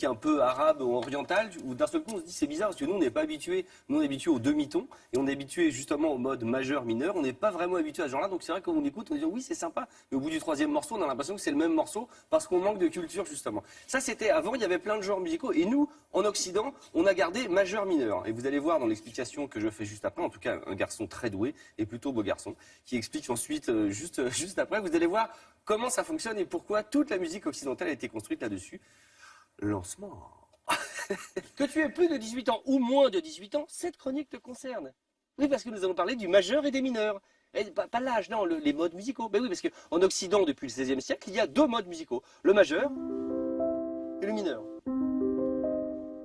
[SPEAKER 5] un peu arabes ou orientales, où d'un seul coup on se dit c'est bizarre parce que nous on n'est pas habitués. Nous on est habitués au demi-ton et on est habitué justement au mode majeur-mineur. On n'est pas vraiment habitué à ce genre-là. Donc c'est vrai que quand on écoute, on dit oui c'est sympa, mais au bout du troisième morceau, on a l'impression que c'est le même morceau parce qu'on manque de culture justement. Ça c'était avant, il y avait plein de genres musicaux et nous en Occident, on a gardé majeur-mineur. Et vous allez voir dans l'explication que je fais juste après, en tout cas un garçon très doué et plutôt beau garçon, qui explique ensuite, juste après, vous allez voir comment ça fonctionne et pourquoi toute la musique occidentale a été construite là-dessus. Lancement. Que tu aies plus de 18 ans ou moins de 18 ans, cette chronique te concerne. Oui, parce que nous allons parler du majeur et des mineurs. Et pas l'âge, non, les modes musicaux. Ben oui, parce qu'en Occident, depuis le XVIe siècle, il y a 2 modes musicaux. Le majeur et le mineur.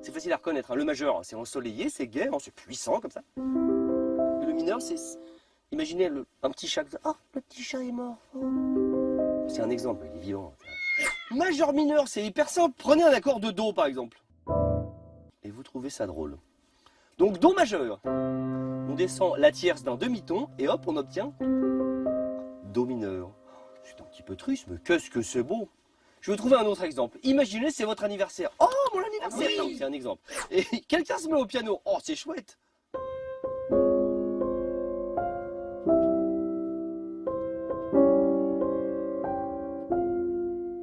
[SPEAKER 5] C'est facile à reconnaître. Hein. Le majeur, c'est ensoleillé, c'est gai, c'est puissant comme ça. Et le mineur, c'est... Imaginez un petit chat. Oh, le petit chat est mort. Oh. C'est un exemple, il est vivant. Majeur mineur, c'est hyper simple. Prenez un accord de Do, par exemple. Et vous trouvez ça drôle. Donc, Do majeur. On descend la tierce d'un demi-ton et hop, on obtient Do mineur. C'est un petit peu triste, mais qu'est-ce que c'est beau. Je vais vous trouver un autre exemple. Imaginez, c'est votre anniversaire. Oh, mon anniversaire! Oui. Non, c'est un exemple. Et quelqu'un se met au piano. Oh, c'est chouette.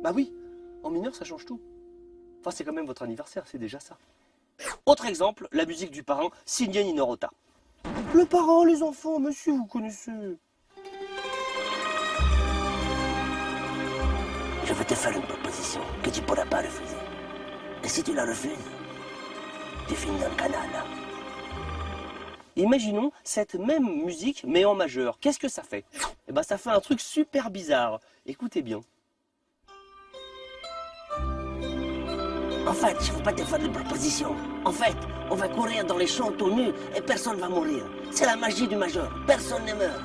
[SPEAKER 5] Bah oui, en mineur, ça change tout. Enfin, c'est quand même votre anniversaire, c'est déjà ça. Autre exemple, la musique du parrain, signé Nino Rota. Le parrain, les enfants, monsieur, vous connaissez.
[SPEAKER 6] Je vais te faire une proposition que tu ne pourras pas refuser. Et si tu la refuses, tu finis dans le canal.
[SPEAKER 5] Imaginons cette même musique, mais en majeur. Qu'est-ce que ça fait? Eh ben, ça fait un truc super bizarre. Écoutez bien.
[SPEAKER 6] En fait, je ne veux pas te faire de propositions. En fait, on va courir dans les champs tout nus et personne ne va mourir. C'est la magie du majeur. Personne ne meurt.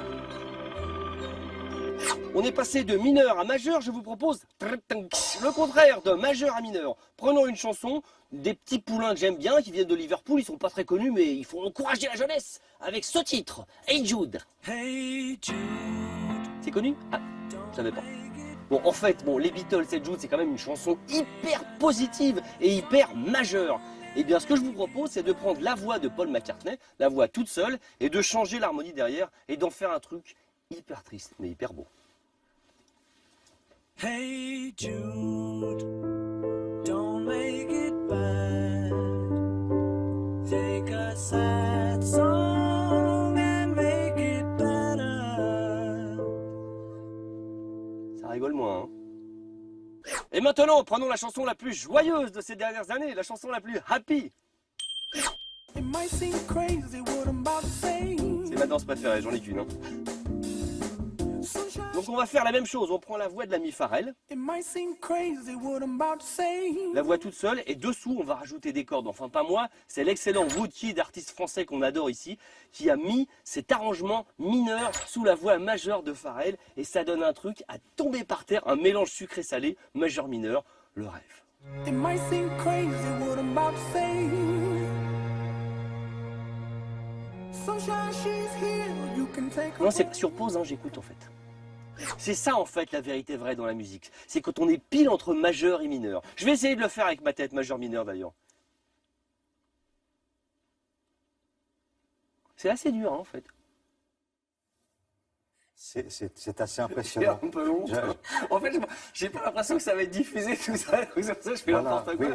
[SPEAKER 5] On est passé de mineur à majeur, je vous propose le contraire de majeur à mineur. Prenons une chanson des petits poulains que j'aime bien, qui viennent de Liverpool, ils sont pas très connus, mais il faut encourager la jeunesse avec ce titre, Hey Jude.
[SPEAKER 3] Hey Jude.
[SPEAKER 5] C'est connu? Ah, je savais pas. Bon, en fait, les Beatles, Hey Jude, c'est quand même une chanson hyper positive et hyper majeure. Eh bien, ce que je vous propose, c'est de prendre la voix de Paul McCartney, la voix toute seule, et de changer l'harmonie derrière, et d'en faire un truc hyper triste, mais hyper beau.
[SPEAKER 3] Hey Jude, don't make it bad. Take a sad song and make it better.
[SPEAKER 5] Ça rigole moins, hein. Et maintenant, prenons la chanson la plus joyeuse de ces dernières années, la chanson la plus happy.
[SPEAKER 3] It might seem crazy what I'm about to say.
[SPEAKER 5] C'est ma danse préférée, j'en ai qu'une. Hein. Donc on va faire la même chose, on prend la voix de l'ami Pharrell,
[SPEAKER 3] It might seem crazy what I'm about to say.
[SPEAKER 5] la voix toute seule, et dessous on va rajouter des cordes. Enfin pas moi, c'est l'excellent Woodkid, artiste français qu'on adore ici, qui a mis cet arrangement mineur sous la voix majeure de Pharrell, et ça donne un truc à tomber par terre, un mélange sucré-salé, majeur-mineur, le rêve.
[SPEAKER 3] It might seem crazy what I'm about to say. Sunshine, she's here. You can take
[SPEAKER 5] Non, c'est pas sur pause, hein, j'écoute en fait. C'est ça en fait la vérité vraie dans la musique. C'est quand on est pile entre majeur et mineur. Je vais essayer de le faire avec ma tête, majeur-mineur d'ailleurs. C'est assez dur hein, en fait.
[SPEAKER 1] C'est assez impressionnant.
[SPEAKER 5] C'est un peu long. En fait, j'ai pas l'impression que ça va être diffusé tout ça. C'est pour ça que je fais n'importe quoi.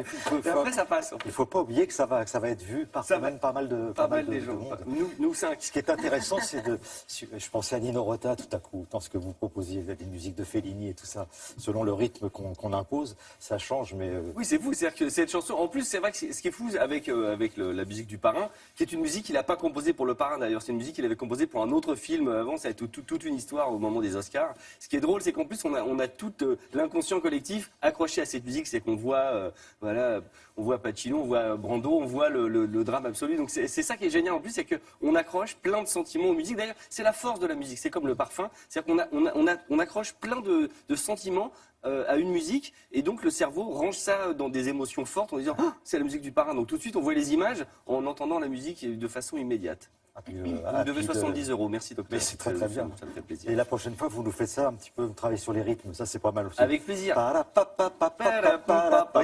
[SPEAKER 5] Et après, ça passe.
[SPEAKER 1] Il ne faut pas oublier que ça va être vu par quand même pas mal de monde.
[SPEAKER 5] Nous cinq.
[SPEAKER 1] Ce qui est intéressant, c'est de... Je pensais à Nino Rota tout à coup, dans ce que vous proposiez, des musiques de Fellini et tout ça. Selon le rythme qu'on impose, ça change, mais...
[SPEAKER 5] Oui, c'est fou. C'est-à-dire que cette chanson... En plus, c'est vrai que ce qui est fou avec la musique du Parrain, qui est une musique qu'il n'a pas composée pour le Parrain d'ailleurs. C'est une musique qu'il avait composée pour un autre film avant. Ça a été toute une histoire au moment des Oscars. Ce qui est drôle, c'est qu'en plus, on a tout l'inconscient collectif accroché à cette musique. C'est qu'on voit, on voit Pacino, on voit Brando, on voit le drame absolu. Donc c'est ça qui est génial en plus, c'est qu'on accroche plein de sentiments aux musiques. D'ailleurs, c'est la force de la musique. C'est comme le parfum. C'est-à-dire qu'on accroche plein de sentiments à une musique, et donc le cerveau range ça dans des émotions fortes en disant oh, c'est la musique du Parrain. Donc tout de suite, on voit les images en entendant la musique de façon immédiate. Vous devez 70 €, merci docteur.
[SPEAKER 1] Mais c'est très très bien.
[SPEAKER 5] Ça me fait plaisir.
[SPEAKER 1] Et la prochaine fois, vous nous faites ça un petit peu, travailler sur les rythmes, ça c'est pas mal aussi.
[SPEAKER 5] Avec plaisir.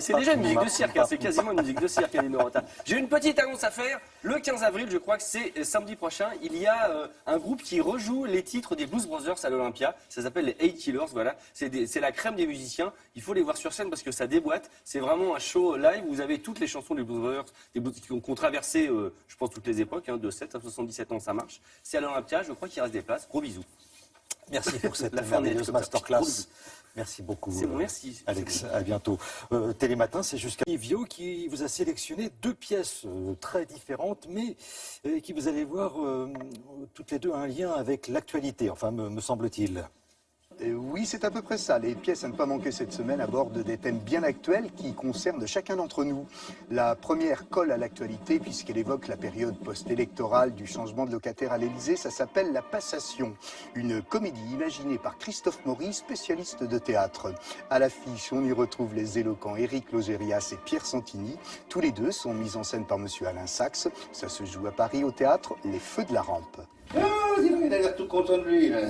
[SPEAKER 5] C'est déjà une musique de cirque, hein. C'est quasiment une musique de cirque, Nino Rota. J'ai une petite annonce à faire. Le 15 avril, je crois que c'est samedi prochain, il y a un groupe qui rejoue les titres des Blues Brothers à l'Olympia. Ça s'appelle les Eight Killers, voilà. C'est la crème des musiciens. Il faut les voir sur scène parce que ça déboîte. C'est vraiment un show live. Vous avez toutes les chansons des Blues Brothers, qui ont traversé, je pense, toutes les époques, hein, de 7 à 77 ans, ça marche. C'est à l'Olympia, je crois qu'il reste des places. Gros bisous.
[SPEAKER 1] Merci pour cette merveilleuse masterclass. Merci beaucoup,
[SPEAKER 5] c'est bon, merci.
[SPEAKER 1] Alex. À bientôt. Télématin, c'est jusqu'à Livio qui vous a sélectionné deux pièces très différentes, mais qui, vous allez voir, toutes les deux un lien avec l'actualité, enfin, me semble-t-il.
[SPEAKER 9] Oui, c'est à peu près ça. Les pièces à ne pas manquer cette semaine abordent des thèmes bien actuels qui concernent chacun d'entre nous. La première colle à l'actualité puisqu'elle évoque la période post-électorale du changement de locataire à l'Élysée. Ça s'appelle La Passation, une comédie imaginée par Christophe Maury, spécialiste de théâtre. À l'affiche, on y retrouve les éloquents Éric Logérias et Pierre Santini. Tous les deux sont mis en scène par monsieur Alain Sachs. Ça se joue à Paris au théâtre Les Feux de la Rampe.
[SPEAKER 12] Oh, dis donc, il a l'air tout content de lui, là.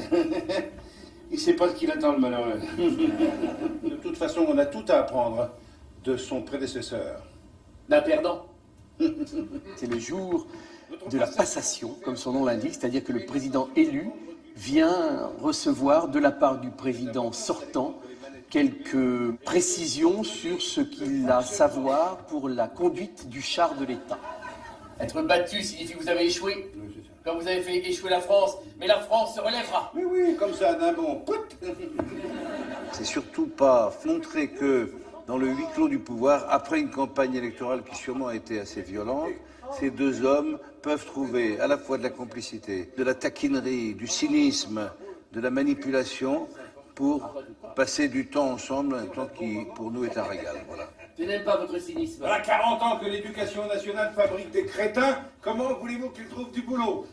[SPEAKER 12] Il sait pas ce qu'il attend, le malheureux. De toute façon, on a tout à apprendre de son prédécesseur.
[SPEAKER 13] D'un perdant. C'est le jour de la passation, comme son nom l'indique, c'est-à-dire que le président élu vient recevoir de la part du président sortant quelques précisions sur ce qu'il a à savoir pour la conduite du char de l'État.
[SPEAKER 24] Être battu signifie que vous avez échoué. Comme vous avez fait échouer la France, mais la France se relèvera.
[SPEAKER 12] Oui, oui, comme ça, d'un bon pout. C'est surtout pas montrer que dans le huis clos du pouvoir, après une campagne électorale qui sûrement a été assez violente, ces deux hommes peuvent trouver à la fois de la complicité, de la taquinerie, du cynisme, de la manipulation pour passer du temps ensemble, un temps qui pour nous est un régal. Voilà.
[SPEAKER 24] Je n'aime pas votre cynisme.
[SPEAKER 12] Voilà 40 ans que l'éducation nationale fabrique des crétins. Comment voulez-vous qu'ils trouvent du boulot?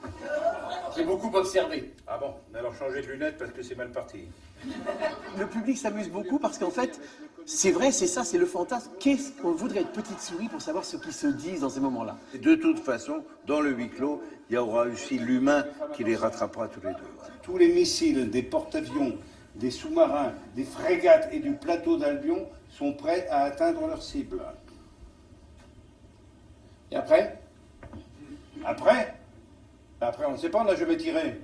[SPEAKER 24] J'ai beaucoup observé.
[SPEAKER 12] Ah bon, alors changez de lunettes parce que c'est mal parti.
[SPEAKER 13] Le public s'amuse beaucoup parce qu'en fait, c'est vrai, c'est ça, c'est le fantasme. Qu'est-ce qu'on voudrait être petite souris pour savoir ce qui se dit dans ces moments-là?
[SPEAKER 12] De toute façon, dans le huis clos, il y aura aussi l'humain qui les rattrapera tous les deux. Tous les missiles des porte-avions, des sous-marins, des frégates et du plateau d'Albion sont prêts à atteindre leur cible.
[SPEAKER 24] Et après?
[SPEAKER 12] Après, on ne sait pas, on n'a jamais tiré.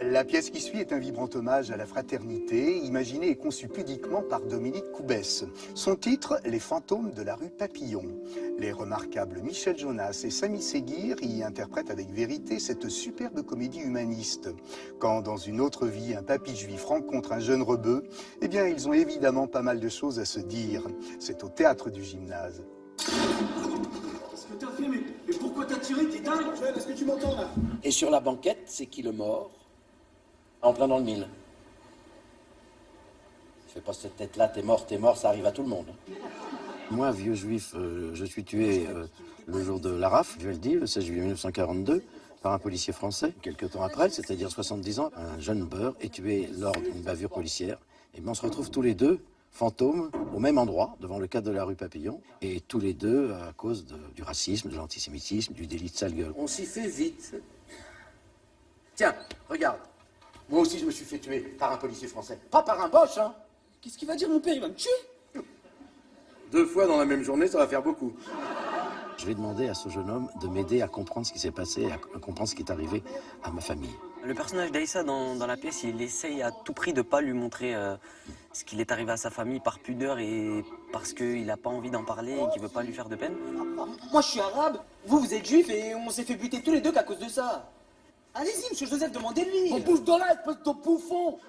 [SPEAKER 9] La pièce qui suit est un vibrant hommage à la fraternité, imaginé et conçu pudiquement par Dominique Coubès. Son titre, Les fantômes de la rue Papillon. Les remarquables Michel Jonas et Samy Seguir y interprètent avec vérité cette superbe comédie humaniste. Quand, dans une autre vie, un papy juif rencontre un jeune rebeu, eh bien, ils ont évidemment pas mal de choses à se dire. C'est au théâtre du Gymnase.
[SPEAKER 7] Qu'est-ce que t'as fait, mais pourquoi t'as tiré? T'es dingue? Est-ce que tu m'entends là?
[SPEAKER 24] Et sur la banquette, c'est qui le mort? En plein dans le mille. Fais pas cette tête-là, t'es mort, ça arrive à tout le monde.
[SPEAKER 10] Moi, vieux juif, je suis tué le jour de la RAF, je le dis, le 16 juillet 1942, par un policier français. Quelques temps après, c'est-à-dire 70 ans, un jeune beurre est tué lors d'une bavure policière. Et bien on se retrouve tous les deux, fantômes, au même endroit, devant le cadre de la rue Papillon, et tous les deux à cause du racisme, de l'antisémitisme, du délit de sale gueule.
[SPEAKER 24] On s'y fait vite. Tiens, regarde. Moi aussi, je me suis fait tuer par un policier français. Pas par un boche, hein.
[SPEAKER 7] Qu'est-ce qu'il va dire, mon père? Il va me tuer?
[SPEAKER 24] 2 fois dans la même journée, ça va faire beaucoup.
[SPEAKER 10] Je vais demander à ce jeune homme de m'aider à comprendre ce qui s'est passé, à comprendre ce qui est arrivé à ma famille.
[SPEAKER 11] Le personnage d'Aïssa dans la pièce, il essaye à tout prix de ne pas lui montrer ce qu'il est arrivé à sa famille par pudeur et parce qu'il n'a pas envie d'en parler et qu'il ne veut pas lui faire de peine.
[SPEAKER 7] Moi, je suis arabe, vous êtes juif et on s'est fait buter tous les deux qu'à cause de ça. Allez-y, monsieur Joseph, demandez-lui. On bouge dans là, espèce de bouffon.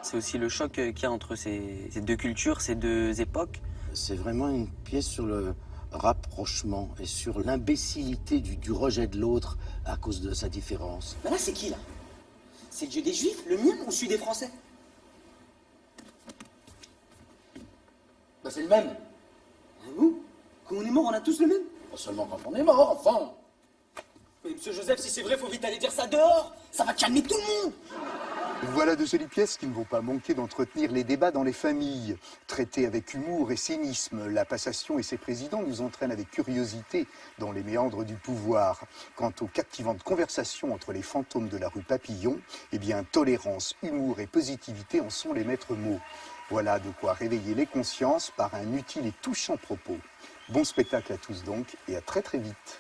[SPEAKER 11] C'est aussi le choc qu'il y a entre ces deux cultures, ces deux époques.
[SPEAKER 10] C'est vraiment une pièce sur le rapprochement et sur l'imbécilité du rejet de l'autre à cause de sa différence.
[SPEAKER 7] Mais là, c'est qui, là? C'est le Dieu des Juifs, le mien ou celui des Français?
[SPEAKER 24] Bah, c'est le même.
[SPEAKER 7] Et vous? Quand on est mort, on a tous le même?
[SPEAKER 24] Pas seulement quand on est mort, enfin.
[SPEAKER 7] Mais monsieur Joseph, si c'est vrai, faut vite aller dire ça dehors. Ça va calmer tout le monde.
[SPEAKER 9] Voilà de jolies pièces qui ne vont pas manquer d'entretenir les débats dans les familles. Traitées avec humour et cynisme, La Passation et ses présidents nous entraînent avec curiosité dans les méandres du pouvoir. Quant aux captivantes conversations entre les fantômes de la rue Papillon, eh bien, tolérance, humour et positivité en sont les maîtres mots. Voilà de quoi réveiller les consciences par un utile et touchant propos. Bon spectacle à tous donc, et à très très vite.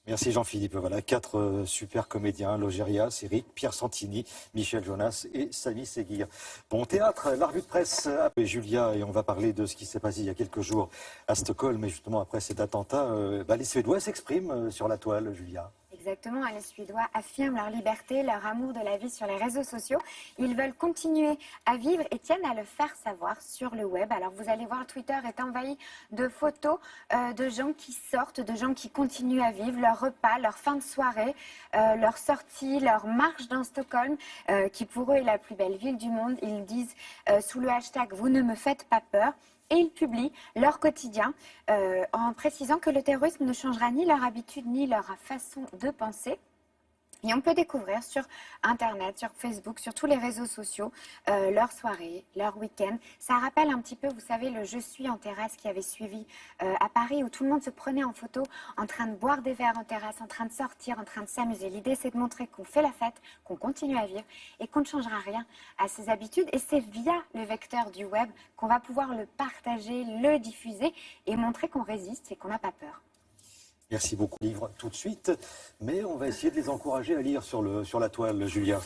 [SPEAKER 1] Merci Jean-Philippe. Voilà, 4 super comédiens, Logérias, Eric, Pierre Santini, Michel Jonas et Samy Seguir. Bon théâtre, la revue de presse après Julia, et on va parler de ce qui s'est passé il y a quelques jours à Stockholm, et justement après cet attentat, les Suédois s'expriment sur la toile, Julia.
[SPEAKER 4] Exactement, les Suédois affirment leur liberté, leur amour de la vie sur les réseaux sociaux. Ils veulent continuer à vivre et tiennent à le faire savoir sur le web. Alors vous allez voir, Twitter est envahi de photos de gens qui sortent, de gens qui continuent à vivre leur repas, leur fin de soirée, leur sortie, leur marche dans Stockholm, qui pour eux est la plus belle ville du monde. Ils disent sous le hashtag « Vous ne me faites pas peur ». Et ils publient leur quotidien en précisant que le terrorisme ne changera ni leur habitude ni leur façon de penser. Et on peut découvrir sur Internet, sur Facebook, sur tous les réseaux sociaux, leur soirée, leur week-end. Ça rappelle un petit peu, vous savez, le « Je suis en terrasse » qui avait suivi à Paris, où tout le monde se prenait en photo en train de boire des verres en terrasse, en train de sortir, en train de s'amuser. L'idée, c'est de montrer qu'on fait la fête, qu'on continue à vivre et qu'on ne changera rien à ses habitudes. Et c'est via le vecteur du web qu'on va pouvoir le partager, le diffuser et montrer qu'on résiste et qu'on n'a pas peur.
[SPEAKER 1] Merci beaucoup. Livre tout de suite, mais on va essayer de les encourager à lire sur la toile, Julia.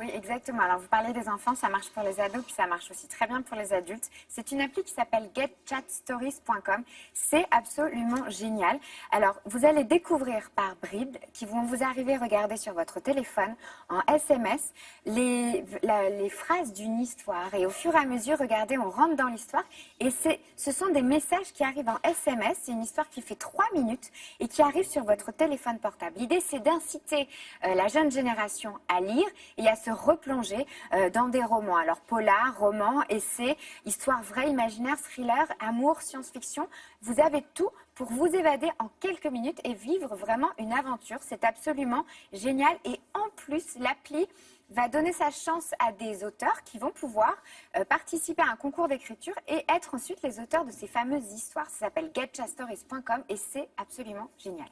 [SPEAKER 4] Oui, exactement. Alors, vous parlez des enfants, ça marche pour les ados, puis ça marche aussi très bien pour les adultes. C'est une appli qui s'appelle getchatstories.com. C'est absolument génial. Alors, vous allez découvrir par bribes, qui vont vous arriver regarder sur votre téléphone, en SMS, les phrases d'une histoire. Et au fur et à mesure, regardez, on rentre dans l'histoire. Et ce sont des messages qui arrivent en SMS. C'est une histoire qui fait 3 minutes et qui arrive sur votre téléphone portable. L'idée, c'est d'inciter la jeune génération à lire et à se se replonger dans des romans. Alors polar, roman, essai, histoire vraie, imaginaire, thriller, amour, science-fiction. Vous avez tout pour vous évader en quelques minutes et vivre vraiment une aventure. C'est absolument génial. Et en plus, l'appli va donner sa chance à des auteurs qui vont pouvoir participer à un concours d'écriture et être ensuite les auteurs de ces fameuses histoires. Ça s'appelle getchastories.com et c'est absolument génial.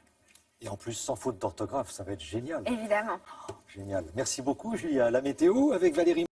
[SPEAKER 1] Et en plus, sans faute d'orthographe, ça va être génial.
[SPEAKER 4] Évidemment.
[SPEAKER 1] Génial. Merci beaucoup, Julia. La météo avec Valérie.